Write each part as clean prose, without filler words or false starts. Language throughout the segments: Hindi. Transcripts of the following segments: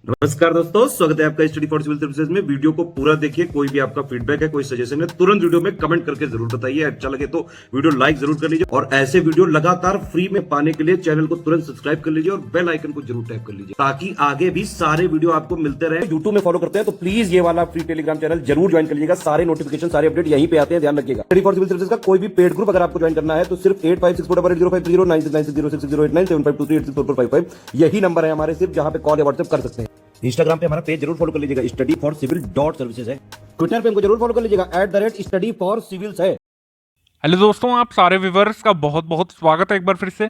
नमस्कार दोस्तों, स्वागत है आपका स्टडी फॉर सिविल सर्विसेज में। वीडियो को पूरा देखिए। कोई भी आपका फीडबैक है, कोई सजेशन है, तुरंत वीडियो में कमेंट करके जरूर बताइए। अच्छा लगे तो वीडियो लाइक जरूर कर लीजिए और ऐसे वीडियो लगातार फ्री में पाने के लिए चैनल को तुरंत सब्सक्राइब कर लीजिए और बेल आइकन को जरूर टैप कर लीजिए ताकि आगे भी सारे वीडियो आपको मिलते रहे। यूट्यूब में फॉलो करते हैं तो प्लीज ये वाला फ्री टेलीग्राम चैनल जरूर ज्वाइन कर लीजिएगा। सारे नोटिफिकेशन, सारे अपडेट यहीं पे आते हैं, ध्यान रखिएगा। स्टडी फॉर सिविल सर्विसेज का कोई भी पेड ग्रुप अगर आपको ज्वाइन करना है तो सिर्फ 856480560660897523864455 यही नंबर है हमारे, सिर्फ जहां पे कॉल या व्हाट्सएप कर सकते हैं। इंस्टाग्राम पे हमारा पेज जरूर फॉलो कर लीजिएगा, studyforcivil.services है। ट्विटर पे हमको जरूर फॉलो कर लीजिएगा, @studyforcivils है। हेलो दोस्तों, आप सारे व्यूवर्स का बहुत बहुत स्वागत है एक बार फिर से।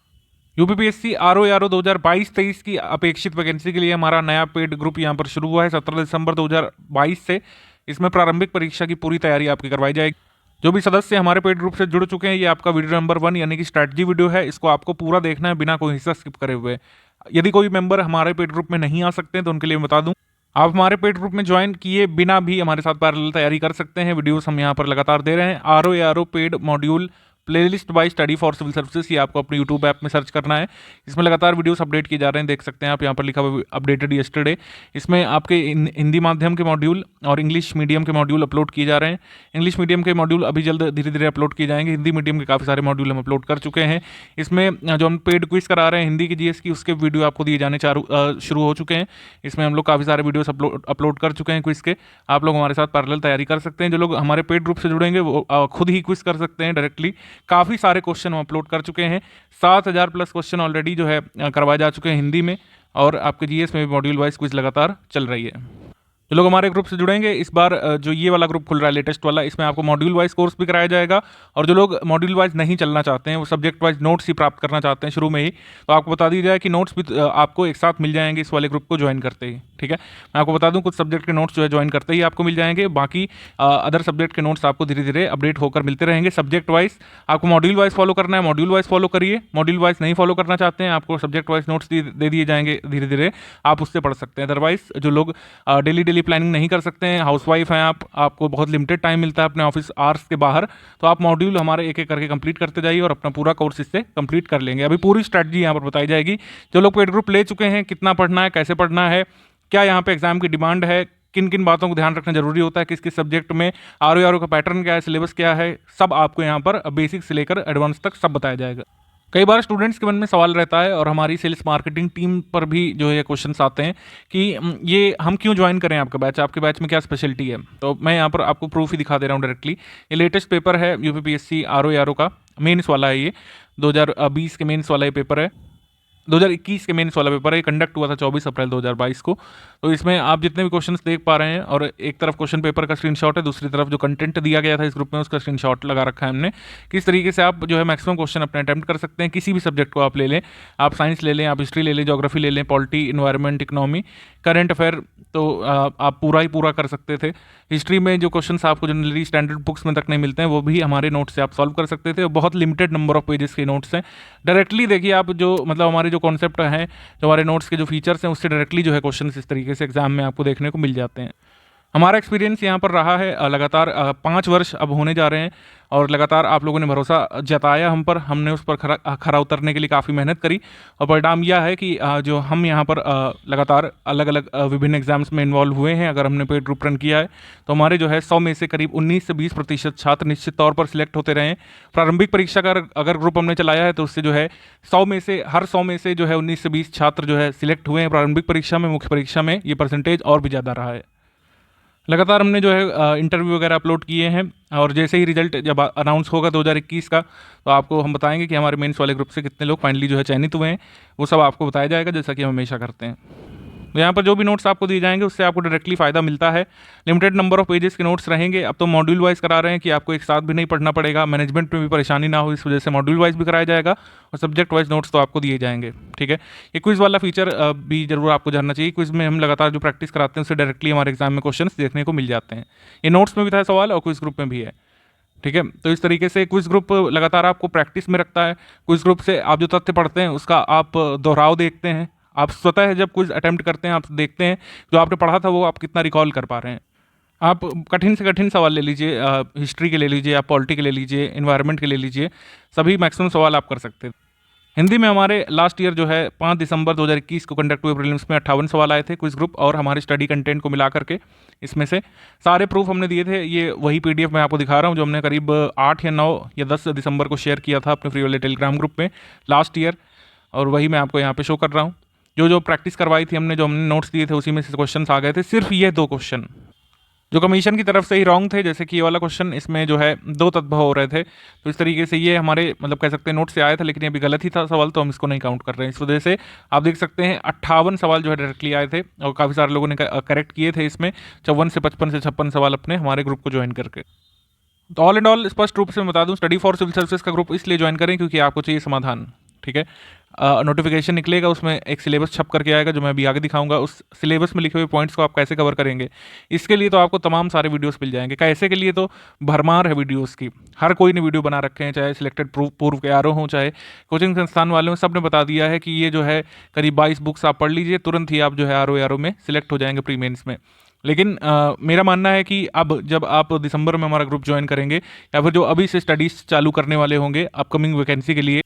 यूपीपीएससी आरओ 2022-23 की अपेक्षित वैकेंसी के लिए हमारा नया पेड ग्रुप यहाँ पर शुरू हुआ है 17 दिसंबर 2022 से। इसमें प्रारंभिक परीक्षा की पूरी तैयारी आपकी करवाई जाएगी। जो भी सदस्य हमारे पेड ग्रुप से जुड़ चुके हैं, ये आपका वीडियो नंबर 1 यानी कि स्ट्रैटेजी वीडियो है। इसको आपको पूरा देखना है बिना कोई हिस्सा स्किप करे हुए। यदि कोई मेंबर हमारे पेड ग्रुप में नहीं आ सकते हैं तो उनके लिए बता दूं, आप हमारे पेड ग्रुप में ज्वाइन किए बिना भी हमारे साथ पैरेलल तैयारी कर सकते हैं। वीडियोस हम यहाँ पर लगातार दे रहे हैं। RO paid module playlist by study for civil services, ये आपको अपने यूट्यूब ऐप में सर्च करना है। इसमें लगातार वीडियोस अपडेट किए जा रहे हैं, देख सकते हैं आप यहाँ पर लिखा हुआ अपडेटेड यस्टरडे। इसमें आपके हिंदी माध्यम के मॉड्यूल और इंग्लिश मीडियम के मॉड्यूल अपलोड किए जा रहे हैं। इंग्लिश मीडियम के मॉड्यूल अभी जल्द धीरे धीरे अपलोड किए जाएंगे। हिंदी मीडियम के काफ़ी सारे मॉड्यूल हम अपलोड कर चुके हैं। इसमें जो हम पेड क्विज करा रहे हैं हिंदी की जीएस की, उसके वीडियो आपको दिए जाने शुरू हो चुके हैं। इसमें हम लोग काफ़ी सारे वीडियोस अपलोड कर चुके हैं क्विज के। आप लोग हमारे साथ पैरेलल तैयारी कर सकते हैं। जो लोग हमारे पेड ग्रुप से जुड़ेंगे वो खुद ही क्विज कर सकते हैं डायरेक्टली। काफ़ी सारे क्वेश्चन हम अपलोड कर चुके हैं। 7000 प्लस क्वेश्चन ऑलरेडी जो है करवाए जा चुके हैं हिंदी में, और आपके जीएस में भी मॉड्यूल वाइज क्विज लगातार चल रही है। जो लोग हमारे ग्रुप से जुड़ेंगे, इस बार जो ये वाला ग्रुप खुल रहा है लेटेस्ट वाला, इसमें आपको मॉड्यूल वाइज कोर्स भी कराया जाएगा। और जो लोग मॉड्यूल वाइज नहीं चलना चाहते हैं, वो सब्जेक्ट वाइज नोट्स ही प्राप्त करना चाहते हैं शुरू में ही, तो आपको बता दी जाए कि नोट्स भी आपको एक साथ मिल जाएंगे इस वाले ग्रुप को ज्वाइन करते ही। ठीक है, मैं आपको बता दूं कुछ सब्जेक्ट के नोट्स जो है ज्वाइन करते ही आपको मिल जाएंगे। बाकी अदर सब्जेक्ट के नोट्स आपको धीरे धीरे अपडेट होकर मिलते रहेंगे। सब्जेक्ट वाइज आपको मॉड्यूल वाइज फॉलो करना है, मॉड्यूल वाइज फॉलो करिए। मॉड्यूल वाइज नहीं फॉलो करना चाहते हैं, आपको सब्जेक्ट वाइज नोट्स दे दिए जाएंगे, धीरे धीरे आप उससे पढ़ सकते हैं। अदरवाइज जो लोग डेली प्लानिंग नहीं कर सकते हैं, हाउसवाइफ हैं आपको बहुत लिमिटेड टाइम मिलता है अपने ऑफिस आवर्स के बाहर, तो आप मॉड्यूल हमारे एक एक करके कंप्लीट करते जाइए और अपना पूरा कोर्स इससे कंप्लीट कर लेंगे। अभी पूरी स्ट्रैटेजी यहाँ पर बताई जाएगी। जो लोग पेड ग्रुप ले चुके हैं, कितना पढ़ना है, कैसे पढ़ना है, क्या यहाँ पे एग्जाम की डिमांड है, किन किन बातों को ध्यान रखना जरूरी होता है, किस किस सब्जेक्ट में आरओ का पैटर्न क्या है, सिलेबस क्या है, सब आपको यहाँ पर बेसिक से लेकर एडवांस तक सब बताया जाएगा। कई बार स्टूडेंट्स के मन में सवाल रहता है, और हमारी सेल्स मार्केटिंग टीम पर भी जो है क्वेश्चंस आते हैं कि ये हम क्यों ज्वाइन करें आपका बैच, आपके बैच में क्या स्पेशलिटी है। तो मैं यहाँ पर आपको प्रूफ ही दिखा दे रहा हूँ डायरेक्टली। ये लेटेस्ट पेपर है यूपीपीएससी आरओ का मेंस वाला है। ये 2020 के मेंस वाला ये पेपर है। 2021 के मेंस वाला पेपर है, कंडक्ट हुआ था 24 अप्रैल 2022 को। तो इसमें आप जितने भी क्वेश्चंस देख पा रहे हैं, और एक तरफ क्वेश्चन पेपर का स्क्रीनशॉट है, दूसरी तरफ जो कंटेंट दिया गया था इस ग्रुप में उसका स्क्रीनशॉट लगा रखा है हमने। किस तरीके से आप जो है मैक्सिमम क्वेश्चन अपने अटेम्प्ट कर सकते हैं। किसी भी सब्जेक्ट को आप ले लें, आप साइंस ले लें, आप हिस्ट्री ले लें, ज्योग्राफी ले लें, polity, environment, economy, current affair, तो आप पूरा कर सकते थे। हिस्ट्री में जो क्वेश्चंस आपको जनरली स्टैंडर्ड बुक्स में तक नहीं मिलते हैं, वो भी हमारे नोट्स से आप सॉल्व कर सकते थे। बहुत लिमिटेड नंबर ऑफ पेजेस के नोट्स हैं। डायरेक्टली देखिए आप, जो मतलब हमारे जो कॉन्सेप्ट हैं, जो हमारे नोट्स के जो फीचर्स हैं, उससे डायरेक्टली जो है क्वेश्चंस इस तरीके से एग्जाम में आपको देखने को मिल जाते हैं। हमारा एक्सपीरियंस यहाँ पर रहा है लगातार 5 वर्ष अब होने जा रहे हैं, और लगातार आप लोगों ने भरोसा जताया हम पर। हमने उस पर खरा उतरने के लिए काफ़ी मेहनत करी, और परिणाम यह है कि जो हम यहाँ पर लगातार अलग अलग विभिन्न एग्जाम्स में इन्वॉल्व हुए हैं। अगर हमने पेड ग्रुप रन किया है तो हमारे जो है 100 में से करीब 19 से 20% छात्र निश्चित तौर पर सिलेक्ट होते रहे हैं। प्रारंभिक परीक्षा का अगर ग्रुप हमने चलाया है तो उससे जो है 100 में से जो है 19 से 20 छात्र जो है सिलेक्ट हुए हैं प्रारंभिक परीक्षा में। मुख्य परीक्षा में ये परसेंटेज और भी ज़्यादा रहा है। लगातार हमने जो है इंटरव्यू वगैरह अपलोड किए हैं, और जैसे ही रिजल्ट जब अनाउंस होगा 2021 का, तो आपको हम बताएंगे कि हमारे मेंस वाले ग्रुप से कितने लोग फाइनली जो है चयनित हुए हैं। वो सब आपको बताया जाएगा, जैसा कि हम हमेशा करते हैं। तो यहाँ पर जो भी नोट्स आपको दिए जाएंगे उससे आपको डायरेक्टली फ़ायदा मिलता है। लिमिटेड नंबर ऑफ पेजेस के नोट्स रहेंगे। अब तो मॉड्यूल वाइज करा रहे हैं कि आपको एक साथ भी नहीं पढ़ना पड़ेगा, मैनेजमेंट में भी परेशानी ना हो, इस वजह से मॉड्यूल वाइज भी कराया जाएगा, और सब्जेक्ट वाइज नोट्स तो आपको दिए जाएंगे। ठीक है, ये क्विज़ वाला फीचर भी जरूर आपको जानना चाहिए। क्विज़ में हम लगातार जो प्रैक्टिस कराते हैं उससे डायरेक्टली हमारे एग्जाम में क्वेश्चन देखने को मिल जाते हैं। ये नोट्स में भी था सवाल, और क्विज़ ग्रुप में भी है। ठीक है, तो इस तरीके से क्विज ग्रुप लगातार आपको प्रैक्टिस में रखता है। क्विज ग्रुप से आप जो तथ्य पढ़ते हैं उसका आप दोहराव देखते हैं। आप स्वतः जब क्विज अटेम्प्ट करते हैं, आप देखते हैं जो आपने पढ़ा था वो आप कितना रिकॉल कर पा रहे हैं। आप कठिन से कठिन सवाल ले लीजिए, हिस्ट्री के ले लीजिए, आप पॉलिटी के ले लीजिए, इन्वायरमेंट के ले लीजिए, सभी मैक्सिमम सवाल आप कर सकते हैं। हिंदी में हमारे लास्ट ईयर जो है 5 दिसंबर 2021 को कंडक्ट हुए प्रीलिम्स में 58 सवाल आए थे क्विज ग्रुप और हमारे स्टडी कंटेंट को मिला करके। इसमें से सारे प्रूफ हमने दिए थे, ये वही पीडीएफ मैं आपको दिखा रहा हूँ जो हमने करीब 8 या 9 या 10 दिसंबर को शेयर किया था अपने फ्री वाले टेलीग्राम ग्रुप में लास्ट ईयर, और वही मैं आपको यहाँ पे शो कर रहा हूँ। जो प्रैक्टिस करवाई थी हमने, जो हमने नोट्स दिए थे, उसी में से क्वेश्चन आ गए थे। सिर्फ ये 2 क्वेश्चन जो कमीशन की तरफ से ही रॉन्ग थे, जैसे कि ये वाला क्वेश्चन, इसमें जो है 2 तत्व हो रहे थे, तो इस तरीके से ये हमारे मतलब कह सकते हैं नोट से आया था, लेकिन ये भी गलत ही था सवाल, तो हम इसको नहीं काउंट कर रहे हैं। इस वजह से आप देख सकते हैं 58 सवाल जो है डायरेक्टली आए थे और काफ़ी सारे लोगों ने करेक्ट किए थे इसमें, 54 से 55 से 56 सवाल अपने हमारे ग्रुप को ज्वाइन करके। तो ऑल एंड ऑल स्पष्ट रूप से मैं बता दूं, स्टडी फॉर सिविल सर्विसेज का ग्रुप इसलिए ज्वाइन करें क्योंकि आपको चाहिए समाधान, ठीक है। नोटिफिकेशन निकलेगा, उसमें एक सिलेबस छप करके आएगा जो मैं अभी आगे दिखाऊंगा। उस सिलेबस में लिखे हुए पॉइंट्स को आप कैसे कवर करेंगे, इसके लिए तो आपको तमाम सारे वीडियोस मिल जाएंगे। कैसे के लिए तो भरमार है वीडियोस की, हर कोई ने वीडियो बना रखे हैं, चाहे सिलेक्टेड पूर्व के आर हों, चाहे कोचिंग संस्थान वाले हों, सब ने बता दिया है कि ये जो है करीब 22 बुक्स आप पढ़ लीजिए, तुरंत ही आप जो है आर में सिलेक्ट हो जाएंगे प्री मेंस में। लेकिन मेरा मानना है कि अब जब आप दिसंबर में हमारा ग्रुप ज्वाइन करेंगे या फिर जो अभी से स्टडीज चालू करने वाले होंगे अपकमिंग वैकेंसी के लिए,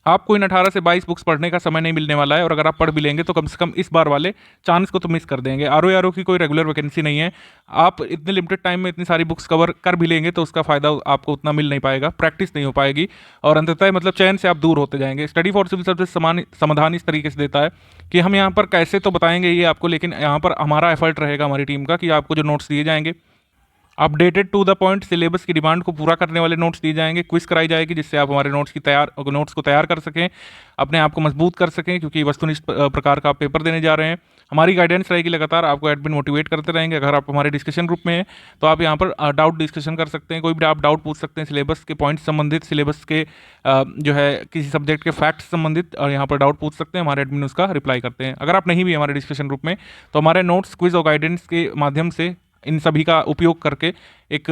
आपको इन 18 से 22 बुक्स पढ़ने का समय नहीं मिलने वाला है, और अगर आप पढ़ भी लेंगे तो कम से कम इस बार वाले चांस को तो मिस कर देंगे। आर की कोई रेगुलर वैकेंसी नहीं है, आप इतने लिमिटेड टाइम में इतनी सारी बुक्स कवर कर भी लेंगे तो उसका फ़ायदा आपको उतना मिल नहीं पाएगा, प्रैक्टिस नहीं हो पाएगी, और अंततः मतलब चयन से आप दूर होते जाएंगे। स्टडी फॉर सिविल सर्विस समाधान इस तरीके से देता है कि हम यहाँ पर कैसे तो बताएंगे ये आपको, लेकिन यहाँ पर हमारा एफर्ट रहेगा हमारी टीम का कि आपको जो नोट्स दिए जाएंगे updated to the point syllabus की डिमांड को पूरा करने वाले नोट्स दिए जाएंगे, क्विज कराई जाएगी जिससे आप हमारे नोट्स को तैयार कर सकें, अपने आप को मजबूत कर सकें, क्योंकि वस्तुनिष्ठ प्रकार का आप पेपर देने जा रहे हैं। हमारी गाइडेंस रहेगी लगातार, आपको एडमिन मोटिवेट करते रहेंगे। अगर आप हमारे डिस्कशन ग्रुप में हैं तो आप यहाँ पर डाउट डिस्कशन कर सकते हैं, कोई भी आप डाउट पूछ सकते हैं सिलेबस के पॉइंट्स संबंधित, सिलेबस के जो है किसी सब्जेक्ट के फैक्ट्स संबंधित, और यहाँ पर डाउट पूछ सकते हैं, हमारे एडमिन उसका रिप्लाई करते हैं। अगर आप नहीं भी हमारे डिस्कशन ग्रुप में तो हमारे नोट्स, क्विज और गाइडेंस के माध्यम से इन सभी का उपयोग करके एक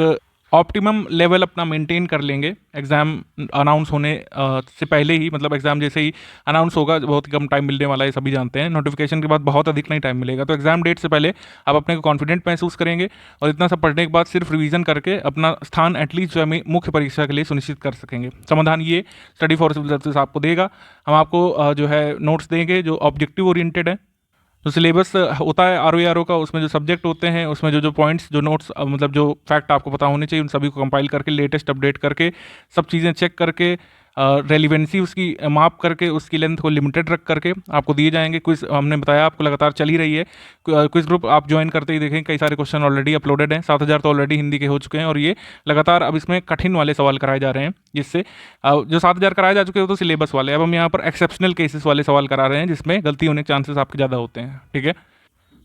ऑप्टिमम लेवल अपना मेंटेन कर लेंगे। एग्ज़ाम अनाउंस होने से पहले ही, मतलब एग्ज़ाम जैसे ही अनाउंस होगा, बहुत ही कम टाइम मिलने वाला है, सभी जानते हैं। नोटिफिकेशन के बाद बहुत अधिक नहीं टाइम मिलेगा, तो एग्ज़ाम डेट से पहले आप अपने को कॉन्फिडेंट महसूस करेंगे और इतना सब पढ़ने के बाद सिर्फ रिवीजन करके अपना स्थान एटलीस्ट जो है मुख्य परीक्षा के लिए सुनिश्चित कर सकेंगे। समाधान ये स्टडी फॉर सिविल सर्विसेज आपको देगा। हम आपको जो है नोट्स देंगे जो ऑब्जेक्टिव ओरिएंटेड है। जो सिलेबस होता है आर का, उसमें जो सब्जेक्ट होते हैं, उसमें जो पॉइंट्स, जो नोट्स, मतलब जो फैक्ट आपको पता होने चाहिए, उन सभी को कंपाइल करके, लेटेस्ट अपडेट करके, सब चीज़ें चेक करके, रेलिवेंसी उसकी माप करके, उसकी लेंथ को लिमिटेड रख करके आपको दिए जाएंगे। क्विज हमने बताया आपको लगातार चल ही रही है। क्विज ग्रुप आप ज्वाइन करते ही देखें कई सारे क्वेश्चन ऑलरेडी अपलोडेड हैं, 7000 तो ऑलरेडी हिंदी के हो चुके हैं, और ये लगातार अब इसमें कठिन वाले सवाल कराए जा रहे हैं, जिससे जो 7000 कराए जा चुके हैं वो तो सिलेबस वाले, अब हम यहाँ पर एक्सेप्शनल केसेस वाले सवाल करा रहे हैं जिसमें गलती होने के चांसेस आपके ज़्यादा होते हैं, ठीक है।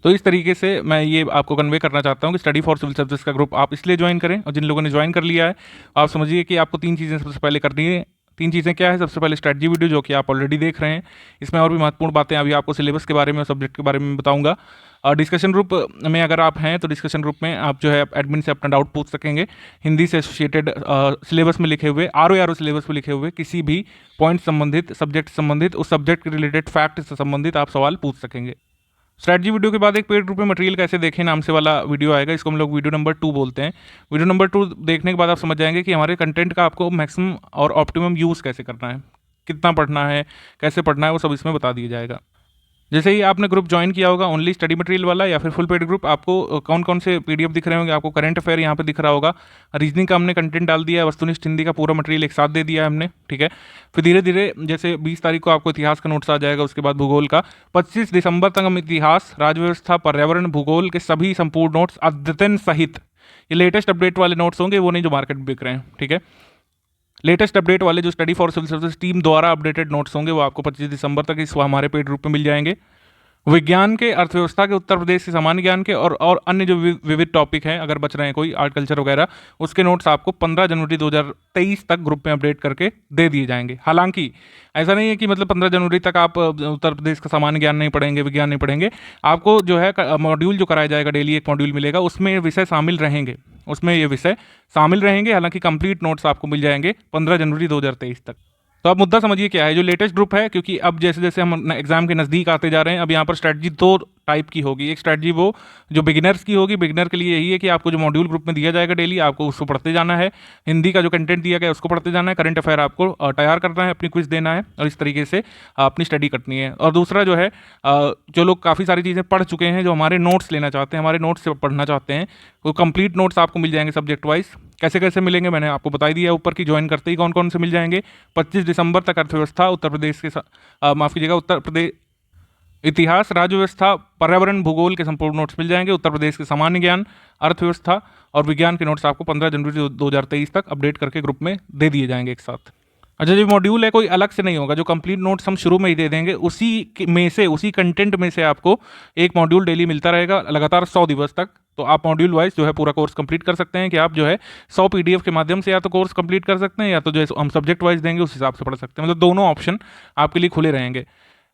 तो इस तरीके से मैं ये आपको कन्वे करना चाहता हूँ कि स्टडी फॉर सिविल सर्विस का ग्रुप आप इसलिए ज्वाइन करें, और जिन लोगों ने ज्वाइन कर लिया है आप समझिए कि आपको 3 चीज़ें सबसे पहले करनी है। 3 चीज़ें क्या है? सबसे पहले स्ट्रेटजी वीडियो जो कि आप ऑलरेडी देख रहे हैं, इसमें और भी महत्वपूर्ण बातें अभी आपको सिलेबस के बारे में और सब्जेक्ट के बारे में बताऊंगा। डिस्कशन ग्रुप में अगर आप हैं तो डिस्कशन ग्रुप में आप जो है एडमिन से अपना डाउट पूछ सकेंगे, हिंदी से एसोसिएटेड सिलेबस में लिखे हुए, आर सिलेबस में लिखे हुए किसी भी पॉइंट संबंधित, सब्जेक्ट संबंधित, उस सब्जेक्ट के रिलेटेड फैक्ट से संबंधित आप सवाल पूछ सकेंगे। स्ट्रैटेजी वीडियो के बाद एक पेड ग्रुप में मटेरियल कैसे देखें नाम से वाला वीडियो आएगा, इसको हम लोग वीडियो नंबर 2 बोलते हैं। वीडियो नंबर 2 देखने के बाद आप समझ जाएंगे कि हमारे कंटेंट का आपको मैक्सिमम और ऑप्टिमम यूज़ कैसे करना है, कितना पढ़ना है, कैसे पढ़ना है, वो सब इसमें बता दिया जाएगा। जैसे ही आपने ग्रुप ज्वाइन किया होगा, ओनली स्टडी मटेरियल वाला या फिर फुल पेड ग्रुप, आपको कौन कौन से पीडीएफ दिख रहे होंगे, आपको करंट अफेयर यहाँ पे दिख रहा होगा, रीजनिंग का हमने कंटेंट डाल दिया है, वस्तुनिष्ठ हिंदी का पूरा मटेरियल एक साथ दे दिया है हमने, ठीक है। फिर धीरे धीरे जैसे 20 तारीख को आपको इतिहास का नोट्स आ जाएगा, उसके बाद भूगोल का, 25 दिसंबर तक हम इतिहास, राज्यव्यवस्था, पर्यावरण, भूगोल के सभी संपूर्ण नोट्स अद्यतन सहित, ये लेटेस्ट अपडेट वाले नोट्स होंगे, वो नहीं जो मार्केट में बिक रहे हैं, ठीक है। लेटेस्ट अपडेट वाले जो study for civil services team द्वारा अपडेटेड नोट्स होंगे वो आपको 25 दिसंबर तक इस हमारे पेड ग्रुप में मिल जाएंगे। विज्ञान के, अर्थव्यवस्था के, उत्तर प्रदेश के सामान्य ज्ञान के और अन्य जो विविध टॉपिक हैं, अगर बच रहे हैं कोई आर्ट कल्चर वगैरह, उसके नोट्स आपको 15 जनवरी 2023 तक ग्रुप में अपडेट करके दे दिए जाएंगे। हालांकि ऐसा नहीं है कि मतलब 15 जनवरी तक आप उत्तर प्रदेश का सामान्य ज्ञान नहीं पढ़ेंगे, विज्ञान नहीं पढ़ेंगे। आपको जो है मॉड्यूल जो कराया जाएगा, डेली एक मॉड्यूल मिलेगा, उसमें विषय शामिल रहेंगे, उसमें ये विषय शामिल रहेंगे। हालांकि कंप्लीट नोट्स आपको मिल जाएंगे 15 जनवरी 2023 तक। तो आप मुद्दा समझिए क्या है, जो लेटेस्ट ग्रुप है, क्योंकि अब जैसे जैसे हम एग्जाम के नज़दीक आते जा रहे हैं, अब यहाँ पर स्ट्रैटेजी 2 टाइप की होगी। एक स्ट्रैटेजी वो जो बिगिनर्स की होगी, बिगिनर के लिए यही है कि आपको जो मॉड्यूल ग्रुप में दिया जाएगा डेली, आपको उसको पढ़ते जाना है। हिंदी का जो कंटेंट दिया गया है उसको पढ़ते जाना है। करंट अफेयर आपको तैयार करना है, अपनी क्विज देना है और इस तरीके से अपनी स्टडी करनी है। और दूसरा जो है, जो लोग काफ़ी सारी चीज़ें पढ़ चुके हैं, जो हमारे नोट्स लेना चाहते हैं, हमारे नोट्स से पढ़ना चाहते हैं, वो कंप्लीट नोट्स आपको मिल जाएंगे सब्जेक्ट वाइज। कैसे कैसे मिलेंगे मैंने आपको बता दिया ऊपर की, ज्वाइन करते ही कौन कौन से मिल जाएंगे। 25 दिसंबर तक अर्थव्यवस्था उत्तर प्रदेश के माफ़ कीजिएगा, उत्तर प्रदेश इतिहास, राज्य व्यवस्था, पर्यावरण, भूगोल के संपूर्ण नोट्स मिल जाएंगे। उत्तर प्रदेश के सामान्य ज्ञान, अर्थव्यवस्था और विज्ञान के नोट्स आपको 15 जनवरी 2023 तक अपडेट करके ग्रुप में दे दिए जाएंगे एक साथ। अच्छा, जो मॉड्यूल है कोई अलग से नहीं होगा, जो कंप्लीट नोट्स हम शुरू में ही दे देंगे, उसी कंटेंट में से आपको एक मॉड्यूल डेली मिलता रहेगा लगातार 100 दिवस तक। तो आप मॉड्यूल वाइज जो है पूरा कोर्स कंप्लीट कर सकते हैं कि आप जो है 100 पीडीएफ के माध्यम से या तो कोर्स कंप्लीट कर सकते हैं, या तो जो है हम सब्जेक्ट वाइज देंगे उस हिसाब से पढ़ सकते हैं। मतलब दोनों ऑप्शन आपके लिए खुले रहेंगे।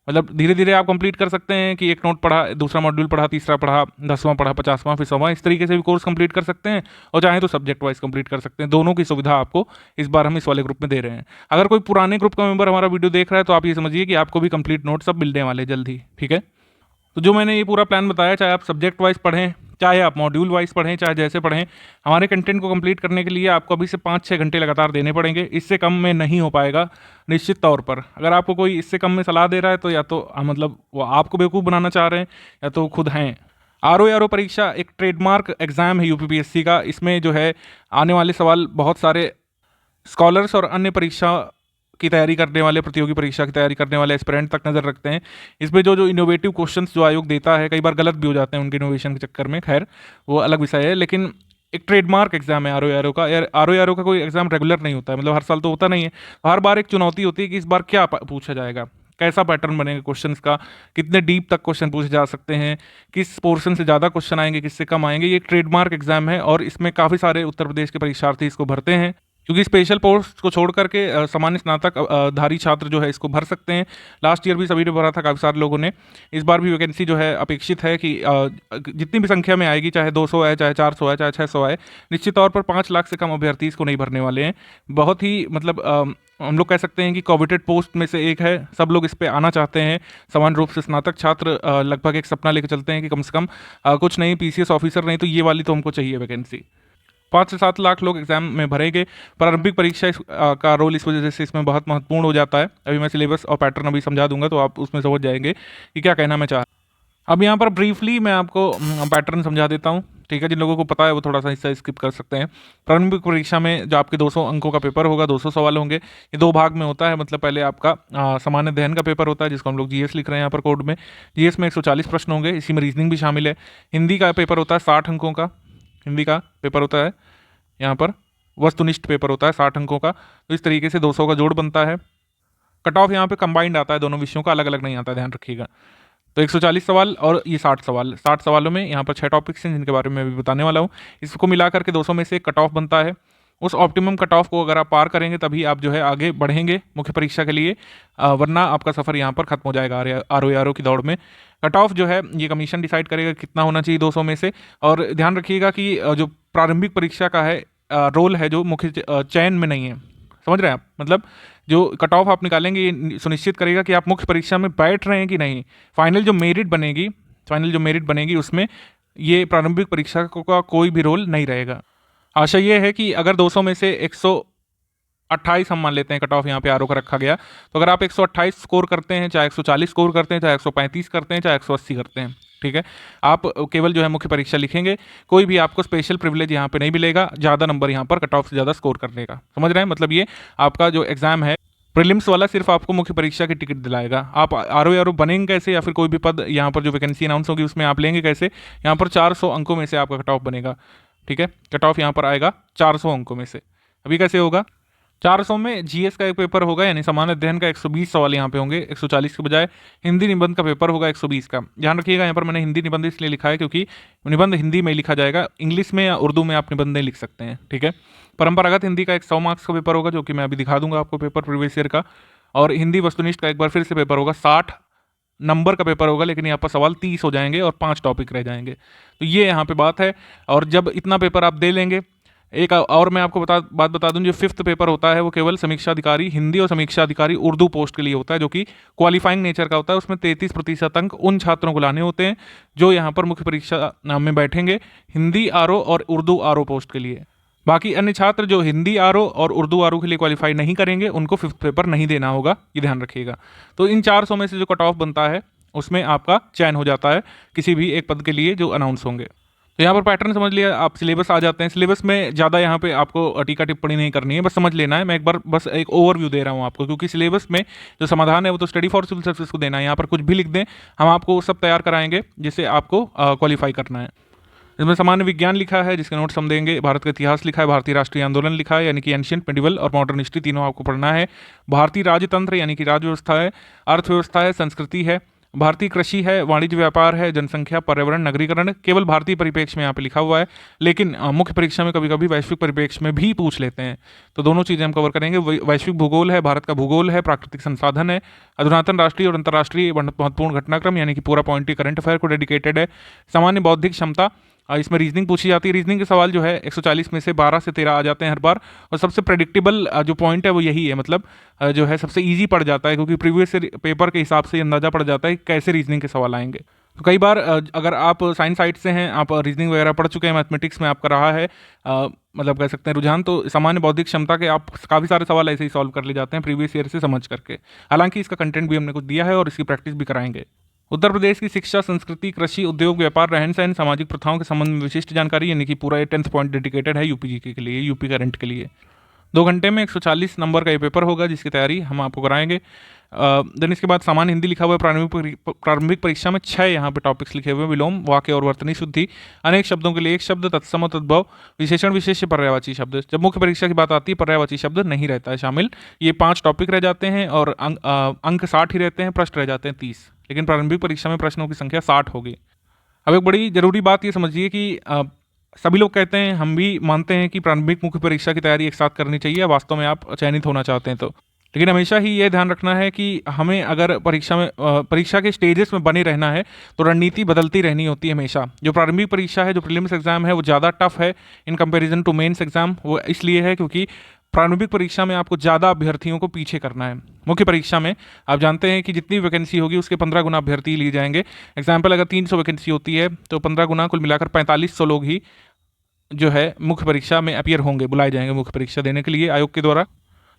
मतलब धीरे धीरे आप कंप्लीट कर सकते हैं कि एक नोट पढ़ा, दूसरा मॉड्यूल पढ़ा, तीसरा पढ़ा, 10वां पढ़ा, 50वां, फिर 100वां, इस तरीके से भी कोर्स कंप्लीट कर सकते हैं। और चाहे तो सब्जेक्ट वाइज कंप्लीट कर सकते हैं। दोनों की सुविधा आपको इस बार हम इस वाले ग्रुप में दे रहे हैं। अगर कोई पुराने ग्रुप का मेंबर हमारा वीडियो देख रहा है तो आप ये समझिए कि आपको भी कंप्लीट नोट्स अब मिलने वाले जल्द ही, ठीक है। तो जो मैंने ये पूरा प्लान बताया, चाहे आप सब्जेक्ट वाइज पढ़ें, चाहे आप मॉड्यूल वाइज पढ़ें, चाहे जैसे पढ़ें, हमारे कंटेंट को कंप्लीट करने के लिए आपको अभी से 5-6 घंटे लगातार देने पड़ेंगे। इससे कम में नहीं हो पाएगा निश्चित तौर पर। अगर आपको कोई इससे कम में सलाह दे रहा है तो या तो मतलब वो आपको बेवकूफ़ बनाना चाह रहे हैं या तो खुद हैं। आरओ परीक्षा एक ट्रेडमार्क एग्जाम है यूपीपीएससी का। इसमें जो है आने वाले सवाल बहुत सारे स्कॉलर्स और अन्य परीक्षा की तैयारी करने वाले, प्रतियोगी परीक्षा की तैयारी करने वाले एस्पिरेंट तक नज़र रखते हैं। इसमें जो इनोवेटिव क्वेश्चंस जो आयोग देता है, कई बार गलत भी हो जाते हैं उनके इनोवेशन के चक्कर में, खैर वो अलग विषय है। लेकिन एक ट्रेडमार्क एग्जाम है आरओ का। आरओ का कोई एग्जाम रेगुलर नहीं होता है, मतलब हर साल तो होता नहीं है। हर बार एक चुनौती होती है कि इस बार क्या पूछा जाएगा, कैसा पैटर्न बनेगा क्वेश्चंस का, कितने डीप तक क्वेश्चन पूछे जा सकते हैं, किस पोर्शन से ज़्यादा क्वेश्चन आएंगे, किससे कम आएंगे। ये एक ट्रेडमार्क एग्जाम है और इसमें काफ़ी सारे उत्तर प्रदेश के परीक्षार्थी इसको भरते हैं, क्योंकि स्पेशल पोस्ट को छोड़ करके सामान्य स्नातक धारी छात्र जो है इसको भर सकते हैं। लास्ट ईयर भी सभी ने भरा था, काफ़ी सारे लोगों ने। इस बार भी वैकेंसी जो है अपेक्षित है कि जितनी भी संख्या में आएगी, चाहे 200 है, चाहे 400 है, चाहे 600 है, निश्चित तौर पर 5 लाख से कम अभ्यर्थी इसको नहीं भरने वाले हैं। बहुत ही मतलब हम लोग कह सकते हैं कि कोविटेड पोस्ट में से एक है। सब लोग इस पे आना चाहते हैं। समान रूप से स्नातक छात्र लगभग एक सपना लेकर चलते हैं कि कम से कम कुछ नहीं, पीसीएस ऑफिसर नहीं तो ये वाली तो हमको चाहिए वैकेंसी। 5 से 7 लाख लोग एग्जाम में भरेंगे। प्रारंभिक परीक्षा का रोल इस वजह से इसमें बहुत महत्वपूर्ण हो जाता है। अभी मैं सिलेबस और पैटर्न अभी समझा दूंगा तो आप उसमें समझ जाएंगे कि क्या कहना मैं चाह रहा हूँ। अब यहाँ पर ब्रीफली मैं आपको पैटर्न समझा देता हूँ, ठीक है। जिन लोगों को पता है वो थोड़ा सा हिस्सा स्किप कर सकते हैं। प्रारंभिक परीक्षा में जो आपके 200 अंकों का पेपर होगा, 200 सवाल होंगे। ये 2 भाग में होता है। मतलब पहले आपका सामान्य अध्ययन का पेपर होता है, जिसको हम लोग जीएस लिख रहे हैं यहाँ पर कोड में। जीएस में 140 प्रश्न होंगे, इसी में रीजनिंग भी शामिल है। हिंदी का पेपर होता है 60 अंकों का, हिंदी का पेपर होता है यहाँ पर वस्तुनिष्ठ पेपर होता है 60 अंकों का। तो इस तरीके से 200 का जोड़ बनता है। कट ऑफ यहाँ पे कंबाइंड आता है, दोनों विषयों का अलग अलग नहीं आता, ध्यान रखिएगा। तो 140 सवाल और ये 60 सवाल, 60 सवालों में यहाँ पर 6 टॉपिक्स हैं जिनके बारे में मैं अभी बताने वाला हूँ। इसको मिला करके 200 में से कट ऑफ बनता है। उस ऑप्टिमम कट ऑफ को अगर आप पार करेंगे तभी आप जो है आगे बढ़ेंगे मुख्य परीक्षा के लिए, वरना आपका सफ़र यहाँ पर खत्म हो जाएगा आरओ की दौड़ में। कट ऑफ जो है ये कमीशन डिसाइड करेगा कितना होना चाहिए 200 में से। और ध्यान रखिएगा कि जो प्रारंभिक परीक्षा का है रोल है जो मुख्य चयन में नहीं है, समझ रहे हैं आप। मतलब जो कट ऑफ आप निकालेंगे ये सुनिश्चित करेगा कि आप मुख्य परीक्षा में बैठ रहे हैं कि नहीं। फाइनल जो मेरिट बनेगी उसमें ये प्रारंभिक परीक्षा का कोई भी रोल नहीं रहेगा। आशा ये है कि अगर 200 में से 128 हम मान लेते हैं कट ऑफ यहाँ पे आरओ का रखा गया, तो अगर आप 128 स्कोर करते हैं, चाहे 140 स्कोर करते हैं, चाहे 135 करते हैं, चाहे 180 करते हैं, ठीक है, आप केवल जो है मुख्य परीक्षा लिखेंगे, कोई भी आपको स्पेशल प्रिविलेज यहाँ पे नहीं मिलेगा ज़्यादा नंबर यहाँ पर कट ऑफ से ज़्यादा स्कोर करने का। समझ रहे हैं। मतलब ये आपका जो एग्जाम है प्रीलिम्स वाला सिर्फ आपको मुख्य परीक्षा की टिकट दिलाएगा। आप आरओ बनेंगे कैसे, या फिर कोई भी पद यहाँ पर जो वैकेंसी अनाउंस होगी उसमें आप लेंगे कैसे। यहाँ पर 400 अंकों में से आपका कट ऑफ बनेगा, ठीक है। कट ऑफ यहाँ पर आएगा 400 अंकों में से। अभी कैसे होगा, 400 में जीएस का एक पेपर होगा, यानी सामान्य अध्ययन का 120 सवाल यहाँ पे होंगे 140 के बजाय। हिंदी निबंध का पेपर होगा 120 का। ध्यान रखिएगा यहाँ पर मैंने हिंदी निबंध इसलिए लिखा है क्योंकि निबंध हिंदी में लिखा जाएगा, इंग्लिश में या उर्दू में आप निबंध नहीं लिख सकते हैं, ठीक है। परंपरागत हिंदी का 100 मार्क्स का पेपर होगा, जो कि मैं अभी दिखा दूंगा आपको पेपर प्रीवियस ईयर का। और हिंदी वस्तुनिष्ठ का एक बार फिर से पेपर होगा, 60 नंबर का पेपर होगा, लेकिन यहाँ पर सवाल 30 हो जाएंगे और 5 टॉपिक रह जाएंगे। तो ये यहाँ पे बात है। और जब इतना पेपर आप दे लेंगे एक और मैं आपको बात बता दूं, जो 5th पेपर होता है वो केवल समीक्षा अधिकारी हिंदी और समीक्षा अधिकारी उर्दू पोस्ट के लिए होता है, जो कि क्वालिफाइंग नेचर का होता है। उसमें 33% अंक उन छात्रों को लाने होते हैं जो यहाँ पर मुख्य परीक्षा में बैठेंगे हिंदी आरओ और उर्दू आरओ पोस्ट के लिए। बाकी अन्य छात्र जो हिंदी आरओ और उर्दू आरओ के लिए क्वालिफाई नहीं करेंगे उनको 5th पेपर नहीं देना होगा, ये ध्यान रखिएगा। तो इन 400 में से जो कट ऑफ बनता है उसमें आपका चयन हो जाता है किसी भी एक पद के लिए जो अनाउंस होंगे। तो यहाँ पर पैटर्न समझ लिया आप। सिलेबस आ जाते हैं। सिलेबस में ज़्यादा यहाँ पे आपको टीका टिप्पणी नहीं करनी है, बस समझ लेना है। मैं एक बार बस एक ओवरव्यू दे रहा हूँ आपको, क्योंकि सिलेबस में जो समाधान है वो तो स्टडी फॉर सिविल सर्विस को देना है। यहाँ पर कुछ भी लिख दें, हम आपको वो सब तैयार कराएंगे जिससे आपको क्वालिफाई करना है। इसमें सामान्य विज्ञान लिखा है जिसके नोट्स हम देंगे, भारत का इतिहास लिखा है, भारतीय राष्ट्रीय आंदोलन लिखा है यानी कि एंशियंट, मिडिवल और मॉडर्न हिस्ट्री तीनों आपको पढ़ना है। भारतीय राजतंत्र यानी कि राज्य व्यवस्था है, अर्थव्यवस्था है, संस्कृति है, भारतीय कृषि है, वाणिज्य व्यापार है, जनसंख्या, पर्यावरण, नगरीकरण केवल भारतीय परिप्रेक्ष्य में यहाँ पे लिखा हुआ है, लेकिन मुख्य परीक्षा में कभी कभी वैश्विक परिप्रेक्ष्य में भी पूछ लेते हैं। तो दोनों चीज़ें हम कवर करेंगे। वैश्विक भूगोल है, भारत का भूगोल है, प्राकृतिक संसाधन है, अधुनातन राष्ट्रीय और अंतर्राष्ट्रीय महत्वपूर्ण घटनाक्रम यानी कि पूरा पॉइंट करंट अफेयर को डेडिकेटेड है। सामान्य बौद्धिक क्षमता, इसमें रीजनिंग पूछी जाती है। रीजनिंग के सवाल जो है 140 में से 12 से 13 आ जाते हैं हर बार, और सबसे प्रेडिक्टेबल जो पॉइंट है वो यही है, मतलब जो है सबसे इजी पड़ जाता है, क्योंकि प्रीवियस पेपर के हिसाब से अंदाजा पड़ जाता है कि कैसे रीजनिंग के सवाल आएंगे। तो कई बार अगर आप साइंस साइड से हैं, आप रीजनिंग वगैरह पढ़ चुके हैं, मैथमेटिक्स में आपका रहा है मतलब कह सकते हैं रुझान, तो सामान्य बौद्धिक क्षमता के आप काफ़ी सारे सवाल ऐसे ही सॉल्व कर ले जाते हैं प्रीवियस ईयर से समझ करके। हालांकि इसका कंटेंट भी हमने कुछ दिया है और इसकी प्रैक्टिस भी कराएंगे। उत्तर प्रदेश की शिक्षा, संस्कृति, कृषि, उद्योग, व्यापार, रहन सहन, सामाजिक प्रथाओं के संबंध में विशिष्ट जानकारी यानी कि पूरा 10th पॉइंट डेडिकेटेड है यूपी जीके के लिए, यूपी करंट के लिए। 2 घंटे में 140 नंबर का ये पेपर होगा जिसकी तैयारी हम आपको कराएंगे। देन इसके बाद सामान्य हिंदी लिखा हुआ है। प्रारंभिक परीक्षा में 6 यहाँ पे टॉपिक्स लिखे हुए हैं: विलोम, वाक्य और वर्तनी शुद्धि, अनेक शब्दों के लिए एक शब्द, तत्सम और तद्भव, विशेषण विशेष्य, पर्यायवाची शब्द। जब मुख्य परीक्षा की बात आती है पर्यायवाची शब्द नहीं रहता है शामिल। ये 5 टॉपिक रह जाते हैं और अंक 60 ही रहते हैं, प्रश्न रह जाते हैं 30, लेकिन प्रारंभिक परीक्षा में प्रश्नों की संख्या 60 होगी। अब एक बड़ी जरूरी बात ये समझिए कि सभी लोग कहते हैं, हम भी मानते हैं कि प्रारंभिक मुख्य परीक्षा की तैयारी एक साथ करनी चाहिए, वास्तव में आप चयनित होना चाहते हैं तो। लेकिन हमेशा ही ये ध्यान रखना है कि हमें अगर परीक्षा के स्टेजेस में बने रहना है तो रणनीति बदलती रहनी होती है हमेशा। जो प्रारंभिक परीक्षा है, जो प्रीलिम्स एग्जाम है, वो ज़्यादा टफ है in comparison to mains exam. वो इसलिए है क्योंकि प्रारंभिक परीक्षा में आपको ज़्यादा अभ्यर्थियों को पीछे करना है। मुख्य परीक्षा में आप जानते हैं कि जितनी वैकेंसी होगी उसके 15 गुना अभ्यर्थी लिए जाएंगे। एग्जाम्पल, अगर 300 वैकेंसी होती है तो 15 गुना कुल मिलाकर 4500 लोग ही जो है मुख्य परीक्षा में अपीयर होंगे, बुलाए जाएंगे मुख्य परीक्षा देने के लिए आयोग के द्वारा।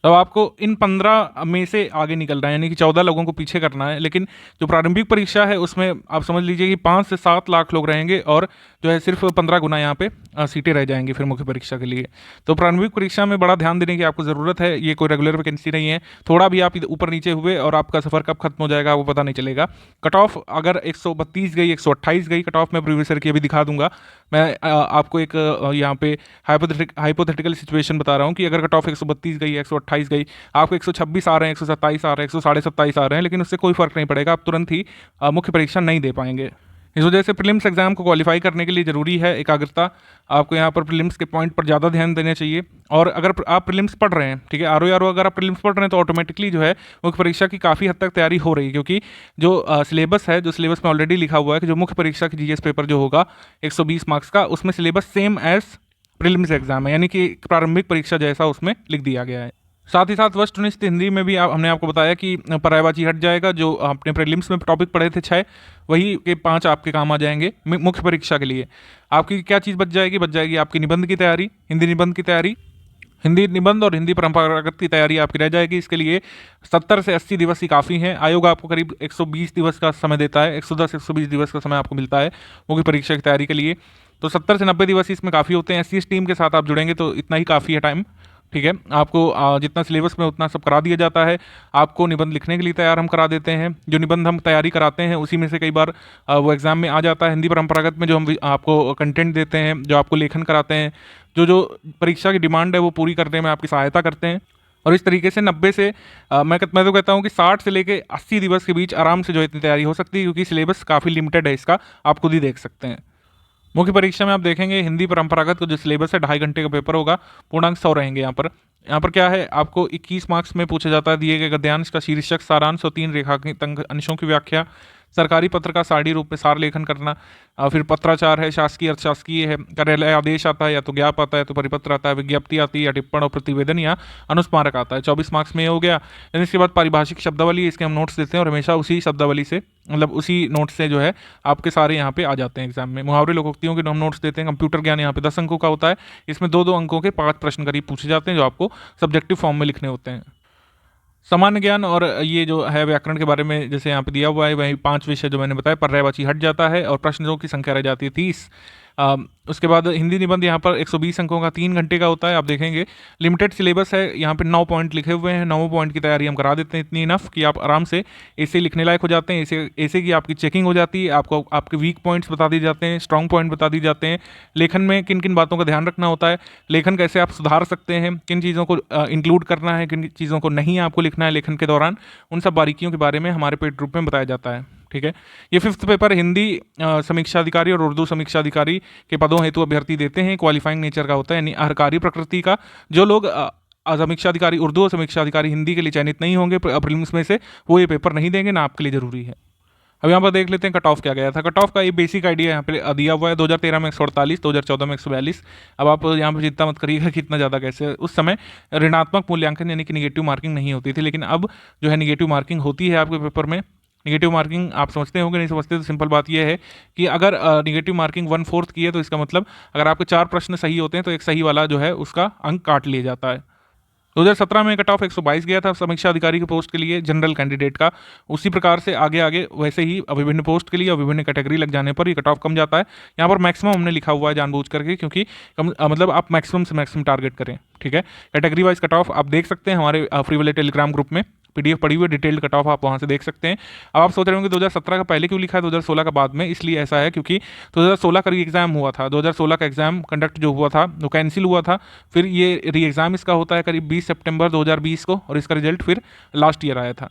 तो आपको इन 15 में से आगे निकलना है, यानी कि 14 लोगों को पीछे करना है। लेकिन जो प्रारंभिक परीक्षा है उसमें आप समझ लीजिए कि 5 से 7 लाख लोग रहेंगे और जो है सिर्फ 15 गुना यहाँ पे सीटें रह जाएंगी फिर मुख्य परीक्षा के लिए। तो प्रारंभिक परीक्षा में बड़ा ध्यान देने की आपको ज़रूरत है। ये कोई रेगुलर वैकेंसी नहीं है। थोड़ा भी आप ऊपर नीचे हुए और आपका सफ़र कब खत्म हो जाएगा वो पता नहीं चलेगा। कट ऑफ अगर 132 गई, 128 गई, कट ऑफ मैं प्रीवियस ईयर की अभी दिखा दूंगा। मैं आपको एक यहाँ पे हाइपोथेटिकल सिचुएशन बता रहा हूँ कि अगर कट ऑफ 132 गई, 128 गई, आपको 126 आ रहे हैं, 127 आ रहे हैं, 127.5 आ रहे हैं, लेकिन उससे कोई फर्क नहीं पड़ेगा, आप तुरंत ही मुख्य परीक्षा नहीं दे पाएंगे। इस वजह से प्रीलिम्स एग्जाम को क्वालिफाई करने के लिए ज़रूरी है एकाग्रता। आपको यहाँ पर प्रीलिम्स के पॉइंट पर ज़्यादा ध्यान देना चाहिए। और अगर आप प्रीलिम्स पढ़ रहे हैं, ठीक है, आरओ अगर आप प्रीलिम्स पढ़ रहे हैं तो ऑटोमेटिकली जो है मुख्य परीक्षा की काफ़ी हद तक तैयारी हो रही है, क्योंकि जो सिलेबस है, जो सिलेबस में ऑलरेडी लिखा हुआ है कि जो मुख्य परीक्षा की जीएस पेपर जो होगा 120 मार्क्स का, उसमें syllabus same as prelims exam है, यानी कि प्रारंभिक परीक्षा जैसा उसमें लिख दिया गया है। साथ ही साथ वस्तुनिष्ठ हिंदी में भी हमने आपको बताया कि पर्यायवाची हट जाएगा। जो आपने प्रीलिम्स में टॉपिक पढ़े थे 6, वही के 5 आपके काम आ जाएंगे मुख्य परीक्षा के लिए। आपकी क्या चीज़ बच जाएगी आपकी निबंध की तैयारी, हिंदी निबंध की तैयारी, हिंदी निबंध और हिंदी परंपरागत की तैयारी आपकी रह जाएगी। इसके लिए 70 से 80 दिवस ही काफ़ी हैं। आयोग आपको करीब 120 दिवस का समय देता है, 110-120 दिवस का समय आपको मिलता है मुख्य परीक्षा की तैयारी के लिए। तो 70 से 90 दिवस इसमें काफ़ी होते हैं। SC टीम के साथ आप जुड़ेंगे तो इतना ही काफ़ी है टाइम, ठीक है। आपको जितना सिलेबस में उतना सब करा दिया जाता है। आपको निबंध लिखने के लिए तैयार हम करा देते हैं। जो निबंध हम तैयारी कराते हैं उसी में से कई बार वो एग्ज़ाम में आ जाता है। हिंदी परंपरागत में जो हम आपको कंटेंट देते हैं, जो आपको लेखन कराते हैं, जो परीक्षा की डिमांड है वो पूरी करने में आपकी सहायता करते हैं। और इस तरीके से 90 से मैं तो कहता हूँ कि 60 से लेके 80 दिवस के बीच आराम से जो इतनी तैयारी हो सकती है, क्योंकि सिलेबस काफ़ी लिमिटेड है इसका, आप खुद ही देख सकते हैं। मुख्य परीक्षा में आप देखेंगे हिंदी परंपरागत का जो सिलेबस है 2.5 घंटे का पेपर होगा, पूर्णांक 100 रहेंगे। यहाँ पर क्या है, आपको 21 मार्क्स में पूछा जाता है दिए गए गद्यांश का शीर्षक, सारांश और 3 रेखांकित अंशों की व्याख्या, सरकारी पत्र का साड़ी रूप में सार लेखन करना, फिर पत्राचार है, शासकीय अर्थशासकीय है, कार्यालय आदेश आता है, या तो ज्ञाप आता है, तो परिपत्र आता है, विज्ञप्ति आती है, या टिप्पण और प्रतिवेदन या अनुस्मारक आता है। 24 मार्क्स में ये हो गया। देन इसके बाद पारिभाषिक शब्दावली, इसके हम नोट्स देते हैं और हमेशा उसी शब्दावली से, मतलब उसी नोट्स से जो है आपके सारे यहाँ पे आ जाते हैं एग्जाम में। मुहावरे लोकोक्तियों के हम नोट्स देते हैं। कंप्यूटर ज्ञान यहाँ पे 10 अंकों का होता है। इसमें 2-2 अंकों के 5 प्रश्न करीब पूछे जाते हैं जो आपको सब्जेक्टिव फॉर्म में लिखने होते हैं। सामान्य ज्ञान और ये जो है व्याकरण के बारे में जैसे यहाँ पे दिया हुआ है, वही 5 विषय जो मैंने बताया, पर्यायवाची हट जाता है और प्रश्नों की संख्या रह जाती है 30। उसके बाद हिंदी निबंध यहाँ पर 120 अंकों का 3 घंटे का होता है। आप देखेंगे लिमिटेड सिलेबस है, यहाँ पे 9 पॉइंट लिखे हुए हैं। 9 पॉइंट की तैयारी हम करा देते हैं, इतनी इनफ कि आप आराम से ऐसे लिखने लायक हो जाते हैं। ऐसे की आपकी चेकिंग हो जाती है, आपको आपके वीक पॉइंट्स बता दिए जाते हैं, स्ट्रॉन्ग पॉइंट बता दिए जाते हैं, लेखन में किन किन बातों का ध्यान रखना होता है, लेखन कैसे आप सुधार सकते हैं, किन चीज़ों को इंक्लूड करना है, किन चीज़ों को नहीं आपको लिखना है लेखन के दौरान, उन सब बारीकियों के बारे में हमारे पेड ग्रुप में बताया जाता है। ठीक है, ये 5th पेपर हिंदी समीक्षा अधिकारी और उर्दू समीक्षा अधिकारी के पदों हेतु अभ्यर्थी देते हैं। क्वालिफाइंग नेचर का होता है, यानी अहर्कारी प्रकृति का। जो लोग समीक्षा अधिकारी उर्दू और समीक्षा अधिकारी हिंदी के लिए चयनित नहीं होंगे प्रीलिम्स में से, वो ये पेपर नहीं देंगे, ना आपके लिए जरूरी है। अब यहाँ पर देख लेते हैं कट ऑफ क्या गया था। कट ऑफ का ये बेसिक आइडिया यहाँ पे दिया हुआ है। 2013 में 148, 2014 में 142। अब आप यहाँ पर चिंता मत करिएगा कि इतना ज़्यादा कैसे। उस समय ऋणात्मक मूल्यांकन यानी कि निगेटिव मार्किंग नहीं होती थी, लेकिन अब जो है निगेटिव मार्किंग होती है आपके पेपर में। निगेटिव मार्किंग आप समझते होंगे, नहीं समझते तो सिंपल बात यह है कि अगर निगेटिव मार्किंग 1/4 की है तो इसका मतलब अगर आपके 4 प्रश्न सही होते हैं तो एक सही वाला जो है उसका अंक काट लिया जाता है। 2017 में कट ऑफ 122 गया था समीक्षा अधिकारी की पोस्ट के लिए, जनरल कैंडिडेट का। उसी प्रकार से आगे आगे वैसे ही विभिन्न पोस्ट के लिए और विभिन्न कैटेगरी लग जाने पर ये कट ऑफ कम जाता है। यहाँ पर मैक्सिमम हमने लिखा हुआ है जानबूझ करके, क्योंकि मतलब आप मैक्सिमम से मैक्सिमम टारगेट करें। ठीक है, कैटेगरी वाइज कट ऑफ आप देख सकते हैं हमारे फ्री वाले टेलीग्राम ग्रुप में, PDF पड़ी हुई डिटेल्ड कट ऑफ आप वहाँ से देख सकते हैं। अब आप सोच रहे होंगे 2017 का पहले क्यों लिखा है, 2016 का बाद में। इसलिए ऐसा है क्योंकि 2016 का री एग्ज़ाम हुआ था। 2016 का एग्ज़ाम कंडक्ट जो हुआ था वो कैंसिल हुआ था। फिर ये री एग्ज़ाम इसका होता है करीब 20 सितंबर 2020 को, और इसका रिजल्ट फिर लास्ट ईयर आया था।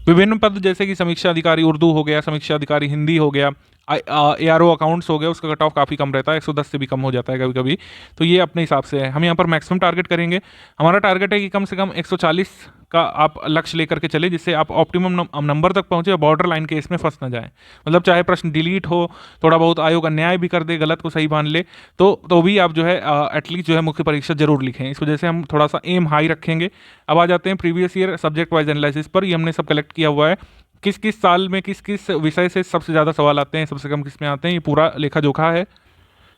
विभिन्न पद जैसे कि समीक्षा अधिकारी उर्दू हो गया, समीक्षा अधिकारी हिंदी हो गया, ARO अकाउंट्स हो गया, उसका कट ऑफ काफ़ी कम रहता है, 110 से भी कम हो जाता है कभी कभी। तो ये अपने हिसाब से है। हम यहाँ पर मैक्सिमम टारगेट करेंगे। हमारा टारगेट है कि कम से कम 140 का आप लक्ष्य लेकर के चले, जिससे आप ऑप्टिमम नंबर तक पहुँचे और बॉर्डर लाइन के इसमें फंस ना जाए। मतलब चाहे प्रश्न डिलीट हो, थोड़ा बहुत आयोग अन्याय भी कर दे, गलत को सही मान ले, तो भी आप जो है एटलीस्ट जो है मुख्य परीक्षा जरूर लिखें। इस वजह से हम थोड़ा सा एम हाई रखेंगे। अब आ जाते हैं previous year subject wise analysis पर। ये हमने सब कलेक्ट किया हुआ है, किस किस साल में किस किस विषय से सबसे ज़्यादा सवाल आते हैं, सबसे कम किस में आते हैं, ये पूरा लेखा जोखा है।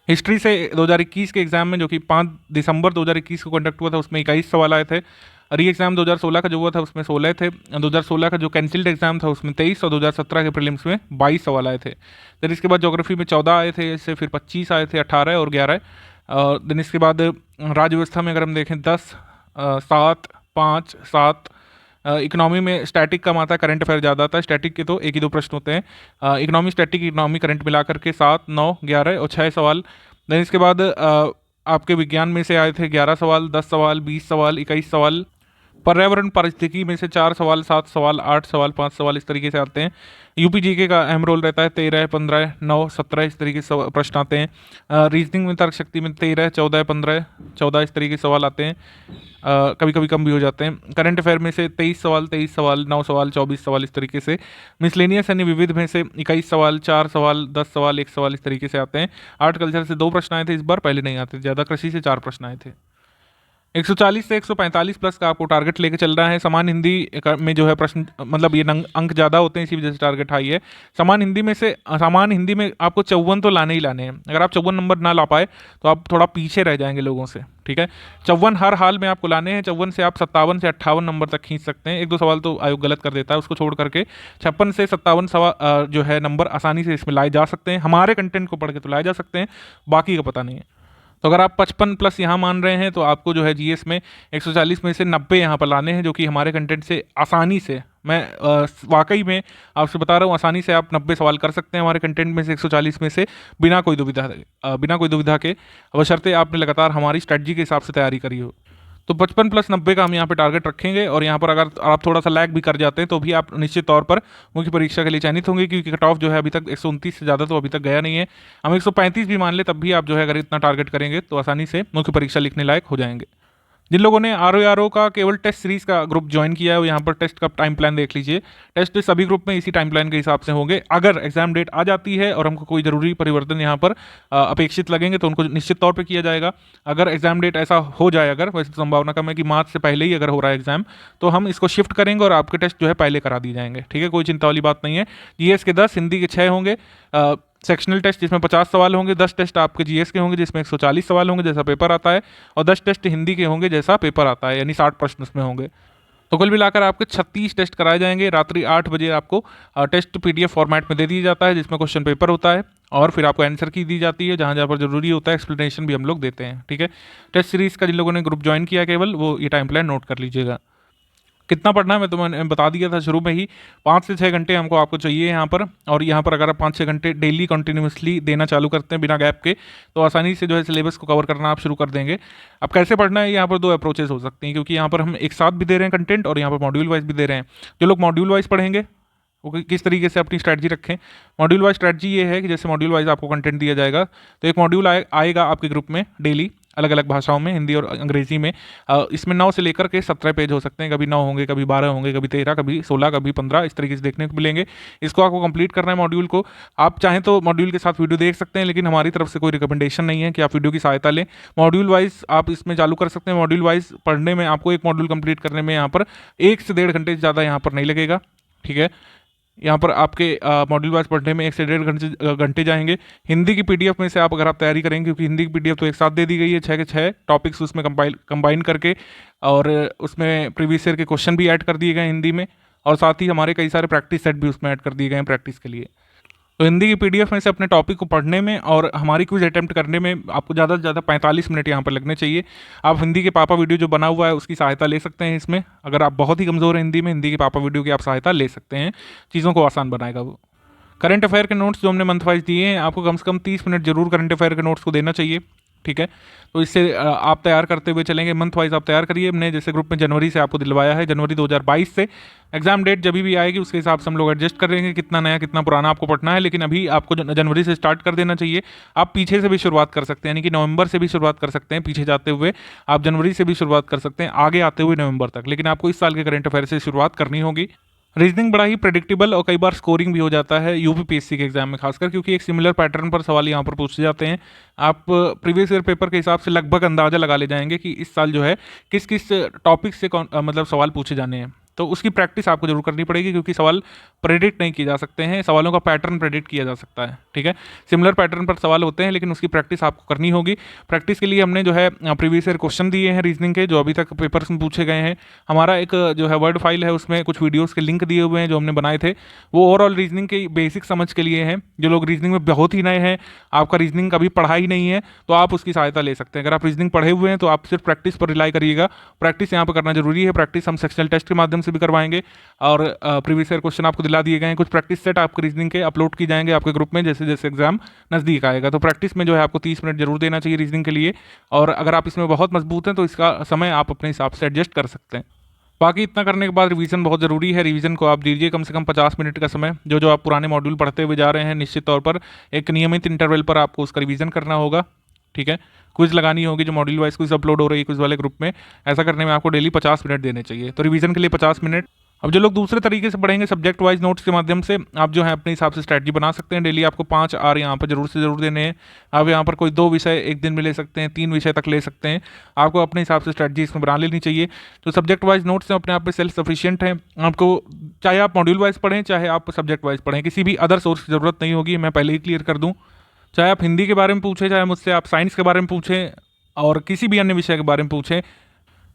हिस्ट्री से 2021 के एग्जाम में, जो कि 5 दिसंबर 2021 को कंडक्ट हुआ था, उसमें 21 सवाल आए थे। री एग्जाम 2016 का जो हुआ था उसमें 16 थे। 2016 का जो कैंसिल्ड एग्जाम था उसमें 23, और 2017 के प्रीलिम्स में 22 सवाल आए थे। फिर इसके बाद ज्योग्राफी में 14 आए थे, इससे फिर 25 आए थे, 18 और 11। दिन इसके बाद राज्य व्यवस्था में अगर हम देखें 10, 7, 5, 7। इकोनॉमी में स्टैटिक कम आता है, करंट अफेयर ज़्यादा आता है। स्टैटिक के तो 1 ही 2 प्रश्न होते हैं। इकोनॉमी स्टैटिक इकोनॉमी करंट मिला करके 7, 9, 11 और 6 सवाल। देन इसके बाद आपके विज्ञान में से आए थे 11 सवाल, 10 सवाल, 20 सवाल, 21 सवाल। पर्यावरण पारिस्थितिकी में से 4 सवाल, 7 सवाल, 8 सवाल, 5 सवाल, इस तरीके से आते हैं। UPGK का अहम रोल रहता है, 13, 15, 9, 17 इस तरीके से प्रश्न आते हैं। रीजनिंग में तर्क शक्ति में 13, 14, 15, 14 इस तरीके से सवाल आते हैं। कभी कभी कम भी हो जाते हैं। करंट अफेयर में से 23 सवाल, 23 सवाल, 9 सवाल, 24 सवाल इस तरीके से। मिसलेनियस यानी विविध में से 21 सवाल, 4 सवाल, 10 सवाल, 1 सवाल इस तरीके से आते हैं। आर्ट कल्चर से 2 प्रश्न आए थे इस बार, पहले नहीं आते ज़्यादा। कृषि से 4 प्रश्न आए थे। 140 से 145 प्लस का आपको टारगेट लेके चल रहा है। समान हिंदी में जो है प्रश्न, मतलब ये अंक ज़्यादा होते हैं, इसी वजह से टारगेट हाई है। समान हिंदी में आपको 54 तो लाने ही लाने हैं। अगर आप 54 नंबर ना ला पाए तो आप थोड़ा पीछे रह जाएंगे लोगों से। ठीक है, 54 हर हाल में आपको लाने हैं। 54 से आप 57 से 58 नंबर तक खींच सकते हैं। 1-2 सवाल तो आयोग गलत कर देता है, उसको छोड़ करके 56 से 57 सवाल जो है नंबर आसानी से इसमें लाए जा सकते हैं। हमारे कंटेंट को पढ़ के तो लाए जा सकते हैं, बाकी का पता नहीं है। तो अगर आप 55 प्लस यहाँ मान रहे हैं तो आपको जो है GS में 140 में से 90 यहाँ पर लाने हैं, जो कि हमारे कंटेंट से आसानी से, मैं वाकई में आपसे बता रहा हूँ, आसानी से आप 90 सवाल कर सकते हैं हमारे कंटेंट में से 140 में से, बिना कोई दुविधा के, बशर्ते आपने लगातार हमारी स्ट्रेटजी के हिसाब से तैयारी करी हो। तो 55 प्लस 90 का हम यहाँ पे टारगेट रखेंगे। और यहाँ पर अगर आप थोड़ा सा लैग भी कर जाते हैं तो भी आप निश्चित तौर पर मुख्य परीक्षा के लिए चयनित होंगे, क्योंकि कट ऑफ जो है अभी तक 129 से ज़्यादा तो अभी तक गया नहीं है। हम 135 भी मान ले तब भी आप जो है अगर इतना टारगेट करेंगे तो आसानी से मुख्य परीक्षा लिखने लायक हो जाएंगे। जिन लोगों ने आर का केवल टेस्ट सीरीज का ग्रुप ज्वाइन किया है वो यहाँ पर टेस्ट का टाइम प्लान देख लीजिए। टेस्ट सभी ग्रुप में इसी टाइम प्लान के हिसाब से होंगे। अगर एग्जाम डेट आ जाती है और हमको कोई ज़रूरी परिवर्तन यहाँ पर अपेक्षित लगेंगे तो उनको निश्चित तौर पे किया जाएगा। अगर एग्जाम डेट ऐसा हो जाए, अगर वैसे संभावना कम है कि मार्च से पहले ही अगर हो रहा है एग्जाम, तो हम इसको शिफ्ट करेंगे और आपके टेस्ट जो है पहले करा दिए जाएंगे। ठीक है, कोई चिंता वाली बात नहीं है। जीएस के 10, हिंदी के 6 होंगे। सेक्शनल टेस्ट जिसमें 50 सवाल होंगे, 10 टेस्ट आपके जीएस के होंगे जिसमें 140 सवाल होंगे जैसा पेपर आता है, और 10 टेस्ट हिंदी के होंगे जैसा पेपर आता है, यानी 60 प्रश्न उसमें होंगे। तो कुल मिलाकर आपके 36 टेस्ट कराए जाएंगे। रात्रि 8 बजे आपको टेस्ट पीडीएफ फॉर्मेट में दे दिया जाता है जिसमें क्वेश्चन पेपर होता है और फिर आपको आंसर की दी जाती है। जहाँ जहाँ पर जरूरी होता है एक्सप्लेनेशन भी हम लोग देते हैं। ठीक है, टेस्ट सीरीज का जिन लोगों ने ग्रुप ज्वाइन किया केवल वो ये टाइम प्लान नोट कर लीजिएगा। कितना पढ़ना है मैं तो मैंने बता दिया था शुरू में ही, 5 से 6 घंटे हमको आपको चाहिए यहाँ पर। और यहाँ पर अगर आप 5-6 घंटे डेली कंटिन्यूसली देना चालू करते हैं बिना गैप के तो आसानी से जो है सिलेबस को कवर करना आप शुरू कर देंगे। अब कैसे पढ़ना है, यहाँ पर 2 अप्रोचेस हो सकती हैं क्योंकि यहाँ पर हम एक साथ भी दे रहे हैं कंटेंट और यहाँ पर मॉड्यूल वाइज भी दे रहे हैं। जो लोग मॉड्यूल वाइज पढ़ेंगे वो किस तरीके से अपनी स्ट्रैटेजी रखें। मॉड्यूल वाइज स्ट्रैटेजी ये है कि जैसे मॉड्यूल वाइज आपको कंटेंट दिया जाएगा तो एक मॉड्यूल आएगा आपके ग्रुप में डेली अलग अलग भाषाओं में, हिंदी और अंग्रेजी में। इसमें 9 से लेकर के 17 पेज हो सकते हैं, कभी 9 होंगे, कभी 12 होंगे, कभी 13, कभी 16, कभी 15, इस तरीके से देखने को मिलेंगे। इसको आपको कंप्लीट करना है मॉड्यूल को। आप चाहें तो मॉड्यूल के साथ वीडियो देख सकते हैं, लेकिन हमारी तरफ से कोई रिकमेंडेशन नहीं है कि आप वीडियो की सहायता लें। मॉड्यूल वाइज आप इसमें चालू कर सकते हैं। मॉड्यूल वाइज पढ़ने में आपको एक मॉड्यूल कंप्लीट करने में यहाँ पर 1 से 1.5 घंटे से ज़्यादा यहाँ पर नहीं लगेगा। ठीक है, यहाँ पर आपके मॉड्यूल वाइज पढ़ने में 1 से 1.5 घंटे जाएंगे। हिंदी की पीडीएफ में से आप अगर आप तैयारी करेंगे, क्योंकि हिंदी की पीडीएफ तो एक साथ दे दी गई है, 6 के 6 टॉपिक्स उसमें कंबाइन करके, और उसमें प्रीवियस ईयर के क्वेश्चन भी ऐड कर दिए गए हिंदी में, और साथ ही हमारे कई सारे प्रैक्टिस सेट भी उसमें ऐड कर दिए गए हैं प्रैक्टिस के लिए। तो हिंदी की पीडीएफ में से अपने टॉपिक को पढ़ने में और हमारी क्विज अटेम्प्ट करने में आपको ज़्यादा से ज़्यादा 45 मिनट यहाँ पर लगने चाहिए। आप हिंदी के पापा वीडियो जो बना हुआ है उसकी सहायता ले सकते हैं इसमें। अगर आप बहुत ही कमज़ोर हैं हिंदी में, हिंदी के पापा वीडियो की आप सहायता ले सकते हैं, चीज़ों को आसान बनाएगा वो। करंट अफेयर के नोट्स जो हमने मंथ वाइज दिए हैं, आपको कम से कम 30 मिनट जरूर करंट अफेयर के नोट्स को देना चाहिए। ठीक है, तो इससे आप तैयार करते हुए चलेंगे। मंथ वाइज आप तैयार करिए। हमने जैसे ग्रुप में जनवरी से आपको दिलवाया है, जनवरी 2022 से एग्जाम डेट जब भी आएगी उसके हिसाब से हम लोग एडजस्ट कर लेंगे कितना नया कितना पुराना आपको पढ़ना है। लेकिन अभी आपको जनवरी से स्टार्ट कर देना चाहिए। आप पीछे से भी शुरुआत कर सकते हैं, यानी कि नवंबर से भी शुरुआत कर सकते हैं पीछे जाते हुए। आप जनवरी से भी शुरुआत कर सकते हैं आगे आते हुए नवंबर तक, लेकिन आपको इस साल के करंट अफेयर से शुरुआत करनी होगी। रीजनिंग बड़ा ही प्रेडिक्टेबल और कई बार स्कोरिंग भी हो जाता है यूपीपीएससी के एग्जाम में, खासकर क्योंकि एक सिमिलर पैटर्न पर सवाल यहाँ पर पूछे जाते हैं। आप प्रीवियस ईयर पेपर के हिसाब से लगभग अंदाजा लगा ले जाएंगे कि इस साल जो है किस किस टॉपिक से मतलब सवाल पूछे जाने हैं। तो उसकी प्रैक्टिस आपको जरूर करनी पड़ेगी क्योंकि सवाल प्रेडिक्ट नहीं किए जा सकते हैं, सवालों का पैटर्न प्रेडिक्ट किया जा सकता है। ठीक है, सिमिलर पैटर्न पर सवाल होते हैं लेकिन उसकी प्रैक्टिस आपको करनी होगी। प्रैक्टिस के लिए हमने जो है प्रीवियस ईयर क्वेश्चन दिए हैं रीजनिंग के जो अभी तक पेपर्स में पूछे गए हैं। हमारा एक जो है वर्ड फाइल है उसमें कुछ वीडियोज़ के लिंक दिए हुए हैं जो हमने बनाए थे, वो ओवरऑल रीजनिंग के बेसिक समझ के लिए हैं। जो लोग रीजनिंग में बहुत ही नए हैं, आपका रीजनिंग कभी पढ़ा ही नहीं है, तो आप उसकी सहायता ले सकते हैं। अगर आप रीजनिंग पढ़े हुए हैं तो आप सिर्फ प्रैक्टिस पर रिलाई करिएगा। प्रैक्टिस यहाँ पर करना जरूरी है। प्रैक्टिस हम सेक्शनल टेस्ट के माध्यम से भी करवाएंगे और प्रीवियस ईयर क्वेश्चन आपको दिला दिए गए हैं। कुछ प्रैक्टिस सेट आपके रीजनिंग के अपलोड की जाएंगे आपके ग्रुप में जैसे जैसे एग्जाम नज़दीक आएगा। तो प्रैक्टिस में जो है आपको 30 मिनट जरूर देना चाहिए रीजनिंग के लिए, और अगर आप इसमें बहुत मजबूत हैं तो इसका समय आप अपने हिसाब से एडजस्ट कर सकते हैं। बाकी इतना करने के बाद रिवीजन बहुत ज़रूरी है। रिवीजन को आप दीजिए कम से कम 50 मिनट का समय। जो आप पुराने मॉड्यूल पढ़ते हुए जा रहे हैं निश्चित तौर पर एक नियमित इंटरवल पर आपको उसका रिवीजन करना होगा। ठीक है, क्विज लगानी होगी जो मॉड्यूल वाइज क्विज अपलोड हो रही है क्विज वाले ग्रुप में, ऐसा करने में आपको डेली 50 मिनट देने चाहिए। तो रिवीजन के लिए 50 मिनट। अब जो लोग दूसरे तरीके से पढ़ेंगे सब्जेक्ट वाइज नोट्स के माध्यम से, आप जो है अपने हिसाब से स्ट्रैटेजी बना सकते हैं। डेली आपको 5 आवर यहाँ पर जरूर से जरूर देने हैं। आप यहाँ पर कोई 2 विषय एक दिन में ले सकते हैं, 3 विषय तक ले सकते हैं। आपको अपने हिसाब से स्ट्रैटेजी इसमें बना लेनी चाहिए। तो सब्जेक्ट वाइज नोट्स अपने आप में सेल्फ सफिशिएंट हैं। आपको चाहे आप मॉड्यूल वाइज पढ़ें चाहे आप सब्जेक्ट वाइज पढ़ें, किसी भी अदर सोर्स की ज़रूरत नहीं होगी। मैं पहले ही क्लियर कर दूँ, चाहे आप हिंदी के बारे में पूछें, चाहे मुझसे आप साइंस के बारे में पूछें और किसी भी अन्य विषय के बारे में पूछें,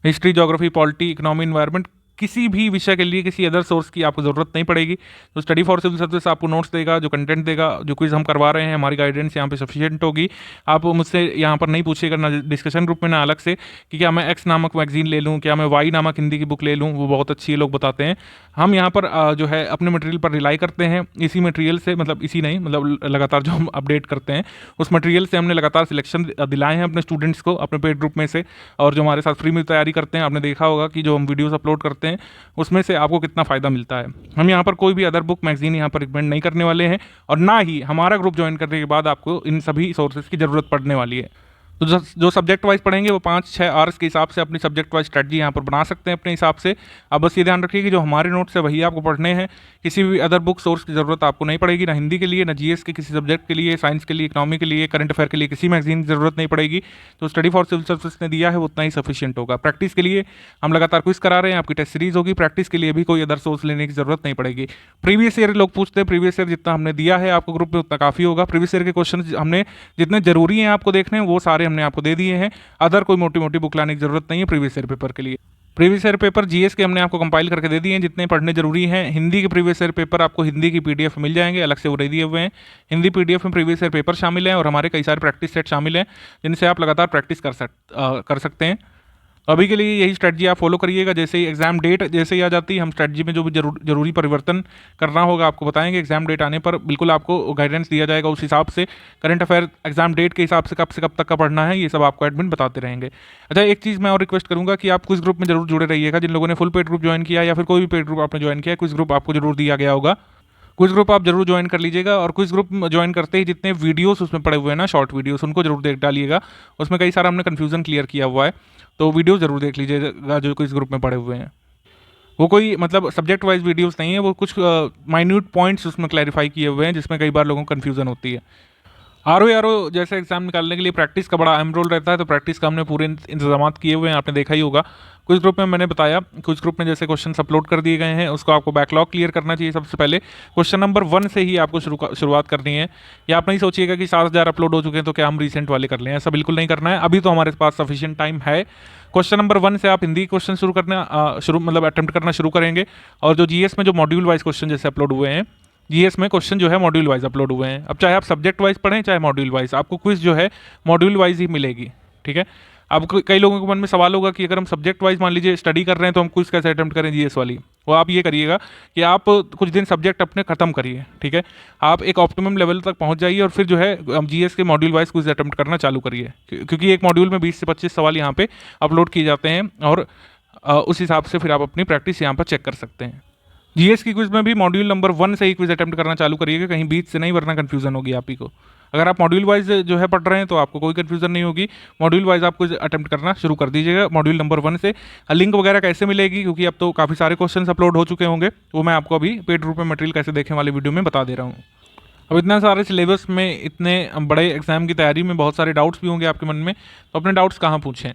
history, geography, polity, economy, environment, किसी भी विषय के लिए किसी अदर सोर्स की आपको ज़रूरत नहीं पड़ेगी। तो स्टडी फॉर सिविल सर्विस आपको नोट्स देगा, जो कंटेंट देगा, जो क्विज हम करवा रहे हैं, हमारी गाइडेंस यहाँ पे सफिशिएंट होगी। आप मुझसे यहाँ पर नहीं पूछिएगा ना डिस्कशन ग्रुप में ना अलग से कि क्या मैं एक्स नामक मैगजीन ले लूँ, क्या मैं वाई नामक हिंदी की बुक ले लूँ, वो बहुत अच्छी है लोग बताते हैं। हम यहाँ पर जो है अपने मटेरियल पर रिलाई करते हैं। इसी मटेरियल से मतलब इसी नहीं मतलब लगातार जो हम अपडेट करते हैं उस मटेरियल से हमने लगातार सिलेक्शन दिलाए हैं अपने स्टूडेंट्स को अपने पेड ग्रुप में से, और जो हमारे साथ फ्री में तैयारी करते हैं आपने देखा होगा कि जो हम वीडियोस अपलोड करते हैं उसमें से आपको कितना फ़ायदा मिलता है। हम यहाँ पर कोई भी अदर बुक मैगजीन यहाँ पर रिकमेंड नहीं करने वाले हैं, और ना ही हमारा ग्रुप ज्वाइन करने के बाद आपको इन सभी सोर्सेज की ज़रूरत पड़ने वाली है। तो जो सब्जेक्ट वाइज पढ़ेंगे वो 5-6 आवर्स के हिसाब से अपनी सब्जेक्ट वाइज स्ट्रेटजी यहाँ पर बना सकते हैं अपने हिसाब से। अब बस ये ध्यान रखिए कि जो हमारे नोट्स है वही आपको पढ़ने हैं, किसी भी अदर बुक सोर्स की ज़रूरत आपको नहीं पड़ेगी, ना हिंदी के लिए, ना जीएस के किसी सब्जेक्ट के लिए, साइंस के लिए, इकोनॉमी के लिए, करंट अफेयर के लिए किसी मैगजीन की ज़रूरत नहीं पड़ेगी। तो स्टडी फॉर सिविल सर्विस ने दिया है वो उतना ही सफिशियंट होगा। प्रैक्टिस के लिए हम लगातार क्विज करा रहे हैं, आपकी टेस्ट सीरीज होगी, प्रैक्टिस के लिए भी कोई अदर सोर्स लेने की ज़रूरत नहीं पड़ेगी। प्रीवियस ईयर लोग पूछते हैं, प्रीवियस ईयर जितना हमने दिया है आपको ग्रुप में उतना काफ़ी होगा। प्रीवियस ईयर के क्वेश्चन हमने जितने जरूरी हैं आपको देखने हैं वो सारे हमने आपको दे दिए हैं। अदर कोई मोटी मोटी बुक लाने की जरूरत नहीं है प्रीवियस ईयर पेपर के लिए। प्रीवियस ईयर पेपर जीएस के हमने आपको कंपाइल करके दे दिए हैं जितने पढ़ने जरूरी हैं। हिंदी के प्रीवियस ईयर पेपर आपको हिंदी की पीडीएफ मिल जाएंगे, अलग से वो दे दिए हुए हैं। हिंदी पीडीएफ में प्रीवियस ईयर पेपर शामिल है और हमारे कई सारे प्रैक्टिस सेट शामिल हैं जिनसे आप लगातार प्रैक्टिस कर सकते हैं। अभी के लिए यही स्ट्रेटजी आप फॉलो करिएगा। जैसे ही एग्जाम डेट जैसे ही आ जाती है, हम स्ट्रेटजी में जो भी जरूरी परिवर्तन करना होगा आपको बताएंगे। एग्जाम डेट आने पर बिल्कुल आपको गाइडेंस दिया जाएगा, उस हिसाब से करंट अफेयर एग्जाम डेट के हिसाब से कब तक का पढ़ना है ये सब आपको एडमिन बताते रहेंगे। अच्छा, एक चीज़ मैं और रिक्वेस्ट करूंगा कि आप क्विज ग्रुप में जरूर जुड़े रहिएगा। जिन लोगों ने फुल पेड ग्रुप ज्वाइन किया या फिर कोई भी पेड ग्रुप आपने ज्वाइन किया, क्विज ग्रुप आपको जरूर दिया गया होगा। क्विज ग्रुप आप जरूर ज्वाइन कर लीजिएगा और क्विज ग्रुप ज्वाइन करते ही जितने वीडियोस उसमें पड़े हुए हैं ना, शॉर्ट वीडियोस, उनको जरूर देख डालिएगा। उसमें कई सारा हमने कन्फ्यूजन क्लियर किया हुआ है, तो वीडियो जरूर देख लीजिएगा जो क्विज ग्रुप में पड़े हुए हैं। वो कोई मतलब सब्जेक्ट वाइज वीडियोस नहीं है, वो कुछ माइन्यूट पॉइंट्स उसमें क्लैरिफाई किए हुए हैं जिसमें कई बार लोगों को कन्फ्यूजन होती है। आरओ जैसे एग्जाम निकालने के लिए प्रैक्टिस का बड़ा अहम रोल रहता है, तो प्रैक्टिस का हमने पूरे इंतजाम किए हुए हैं, आपने देखा ही होगा। कुछ ग्रुप में मैंने बताया, कुछ ग्रुप में जैसे क्वेश्चन अपलोड कर दिए गए हैं, उसको आपको बैकलॉग क्लियर करना चाहिए। सबसे पहले क्वेश्चन नंबर 1 से ही आपको शुरुआत करनी है। या आप नहीं सोचिएगा कि 7,000 अपलोड हो चुके हैं तो क्या हम रिसेंट वाले कर लें, ऐसा बिल्कुल नहीं करना है। अभी तो हमारे पास सफिशिएंट टाइम है। क्वेश्चन नंबर 1 से आप हिंदी क्वेश्चन मतलब अटेम्प्ट करना शुरू करेंगे। और जो जीएस में जो मॉड्यूल वाइज क्वेश्चन जैसे अपलोड हुए हैं, जीएस में क्वेश्चन जो है मॉड्यूल वाइज अपलोड हुए हैं। अब चाहे आप सब्जेक्ट वाइज पढ़ें चाहे मॉड्यूल वाइज, आपको क्विज जो है मॉड्यूल वाइज ही मिलेगी, ठीक है। अब कई लोगों के मन में सवाल होगा कि अगर हम सब्जेक्ट वाइज मान लीजिए स्टडी कर रहे हैं तो हम क्विज कैसे अटेम्प्ट करें जीएस वाली। वो आप ये करिएगा कि आप कुछ दिन सब्जेक्ट अपने खत्म करिए, ठीक है। आप एक ऑप्टिमम लेवल तक पहुंच जाइए और फिर जो है जीएस के मॉड्यूल वाइज क्विज अटेम्प्ट करना चालू करिए, क्योंकि एक मॉड्यूल में 20 से 25 सवाल यहाँ पे अपलोड किए जाते हैं और उस हिसाब से फिर आप अपनी प्रैक्टिस यहाँ पर चेक कर सकते हैं। जीएस की क्विज में भी मॉड्यूल नंबर 1 से ही क्विज अटेम्प्ट करना चालू करिएगा, कहीं बीच से नहीं, वरना कन्फ्यूजन होगी आप ही को। अगर आप मॉड्यूल वाइज जो है पढ़ रहे हैं तो आपको कोई कन्फ्यूजन नहीं होगी। मॉड्यूल वाइज आप क्विज अटेम्प्ट करना शुरू कर दीजिएगा मॉड्यूल नंबर 1 से। लिंक वगैरह कैसे मिलेगी, क्योंकि अब तो काफ़ी सारे क्वेश्चन अपलोड हो चुके होंगे, वो मैं आपको अभी पेड रूप में मटेरियल कैसे देखें वाले वीडियो में बता दे रहा हूँ। अब इतना सारे सिलेबस में, इतने बड़े एग्जाम की तैयारी में बहुत सारे डाउट्स भी होंगे आपके मन में, तो अपने डाउट्स कहाँ पूछें।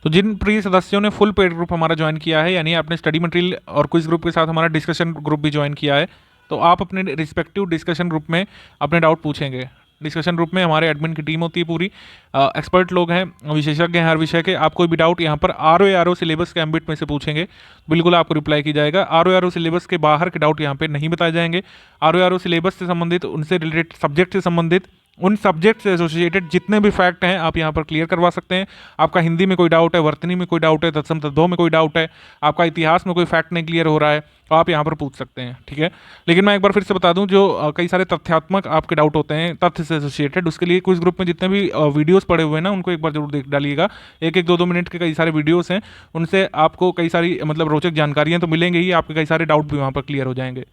तो जिन प्रिय सदस्यों ने फुल पेड ग्रुप हमारा ज्वाइन किया है, यानी आपने स्टडी मटेरियल और क्विज ग्रुप के साथ हमारा डिस्कशन ग्रुप भी ज्वाइन किया है, तो आप अपने रिस्पेक्टिव डिस्कशन ग्रुप में अपने डाउट पूछेंगे। डिस्कशन ग्रुप में हमारे एडमिन की टीम होती है पूरी, एक्सपर्ट लोग हैं, विशेषज्ञ हैं हर विषय के। आप कोई भी डाउट यहाँ पर आरओ सिलेबस के एम्बिट में से पूछेंगे, बिल्कुल आपको रिप्लाई की जाएगा। आरओ सिलेबस के बाहर के डाउट यहाँ पे नहीं बताए जाएंगे। आरओ सिलेबस से संबंधित, उनसे रिलेटेड सब्जेक्ट से संबंधित, उन सब्जेक्ट से एसोसिएटेड जितने भी फैक्ट हैं आप यहाँ पर क्लियर करवा सकते हैं। आपका हिंदी में कोई डाउट है, वर्तनी में कोई डाउट है, तत्सम तद्भव में कोई डाउट है, आपका इतिहास में कोई फैक्ट नहीं क्लियर हो रहा है, तो आप यहाँ पर पूछ सकते हैं, ठीक है। लेकिन मैं एक बार फिर से बता दूं, जो कई सारे तथ्यात्मक आपके डाउट होते हैं तथ्य से एसोसिएटेड, उसके लिए क्विज ग्रुप में जितने भी वीडियोस पड़े हुए हैं ना, उनको एक बार जरूर देख डालिएगा। 1-2 मिनट के कई सारे वीडियोस हैं, उनसे आपको कई सारी मतलब रोचक जानकारियाँ तो मिलेंगी ही, आपके कई सारे डाउट भी वहाँ पर क्लियर हो जाएंगे।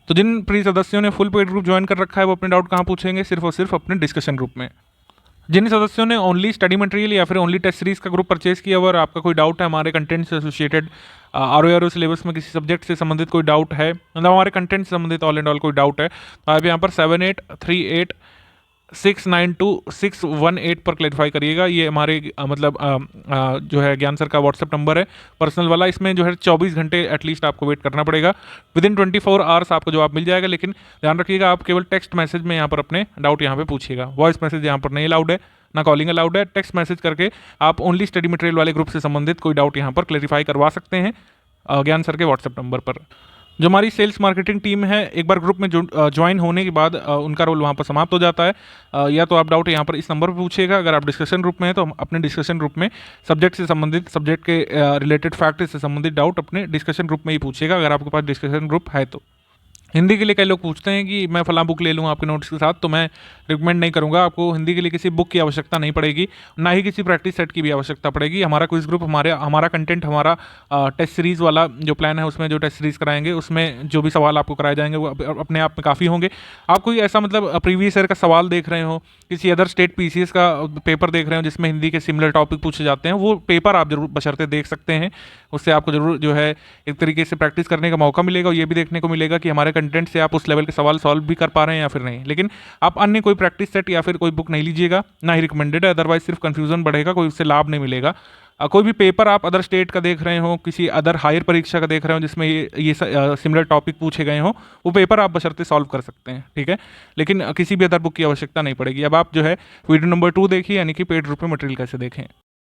तो जिन प्रिय सदस्यों ने फुल पेड ग्रुप ज्वाइन कर रखा है वो अपने डाउट कहाँ पूछेंगे, सिर्फ और सिर्फ अपने डिस्कशन ग्रुप में। जिन सदस्यों ने ओनली स्टडी मटेरियल या फिर ओनली टेस्ट सीरीज का ग्रुप परचेज किया हुआ और आपका कोई डाउट है हमारे कंटेंट से एसोसिएटेड, आरओ सिलेबस में किसी सब्जेक्ट से संबंधित कोई डाउट है, मतलब हमारे कंटेंट से संबंधित ऑल एंड ऑल कोई डाउट है, तो आप यहाँ पर 7838692618 पर क्लैरिफाई करिएगा। ये हमारे जो है ज्ञान सर का व्हाट्सएप नंबर है पर्सनल वाला। इसमें जो है 24 घंटे एटलीस्ट आपको वेट करना पड़ेगा। विदिन 24 आवर्स आपको जवाब मिल जाएगा, लेकिन ध्यान रखिएगा आप केवल टेक्स्ट मैसेज में यहाँ पर अपने डाउट यहाँ पे पूछिएगा। वॉइस मैसेज यहाँ पर नहीं अलाउड है, ना कॉलिंग अलाउड है। टेक्स्ट मैसेज करके आप ओनली स्टडी मटेरियल वाले ग्रुप से संबंधित कोई डाउट यहाँ पर क्लैरिफाई करवा सकते हैं ज्ञान सर के व्हाट्सएप नंबर पर। जो हमारी सेल्स मार्केटिंग टीम है, एक बार ग्रुप में ज्वाइन होने के बाद उनका रोल वहाँ पर समाप्त हो जाता है। या तो आप डाउट यहाँ पर इस नंबर पर पूछिएगा, अगर आप डिस्कशन ग्रुप में हैं तो अपने डिस्कशन ग्रुप में सब्जेक्ट से संबंधित, सब्जेक्ट के रिलेटेड फैक्ट से संबंधित डाउट अपने डिस्कशन ग्रुप में ही पूछिएगा, अगर आपके पास डिस्कशन ग्रुप है तो। हिंदी के लिए कई लोग पूछते हैं कि मैं फलां बुक ले लूँ आपके नोट्स के साथ, तो मैं रिकमेंड नहीं करूँगा। आपको हिंदी के लिए किसी बुक की आवश्यकता नहीं पड़ेगी, ना ही किसी प्रैक्टिस सेट की भी आवश्यकता पड़ेगी। हमारा क्विज ग्रुप, हमारा कंटेंट, हमारा टेस्ट सीरीज़ वाला जो प्लान है, उसमें जो टेस्ट सीरीज़ कराएंगे, उसमें जो भी सवाल आपको कराए जाएंगे वो अपने आप में काफ़ी होंगे। आप कोई ऐसा मतलब प्रीवियस ईयर का सवाल देख रहे हो, किसी अदर स्टेट पीसीएस का पेपर देख रहे हो जिसमें हिंदी के सिमिलर टॉपिक पूछे जाते हैं, वो पेपर आप जरूर बशर्ते देख सकते हैं। उससे आपको जरूर जो है एक तरीके से प्रैक्टिस करने का मौका मिलेगा, और ये भी देखने को मिलेगा कि हमारे कंटेंट से आप उस लेवल के सवाल सॉल्व भी कर पा रहे हैं या फिर नहीं। लेकिन आप अन्य कोई प्रैक्टिस सेट या फिर कोई बुक नहीं लीजिएगा, ना ही रिकमेंडेड है, अदरवाइज सिर्फ कंफ्यूजन बढ़ेगा, कोई उससे लाभ नहीं मिलेगा। कोई भी पेपर आप अदर स्टेट का देख रहे हो, किसी अदर हायर परीक्षा का देख रहे हो जिसमें ये सिमिलर टॉपिक पूछे गए हो, वो पेपर आप बशर्ते सॉल्व कर सकते हैं, ठीक है। लेकिन किसी भी अदर बुक की आवश्यकता नहीं पड़ेगी। अब आप जो है वीडियो नंबर 2 देखिए, यानी कि पेड ग्रुप में मटेरियल कैसे देखें।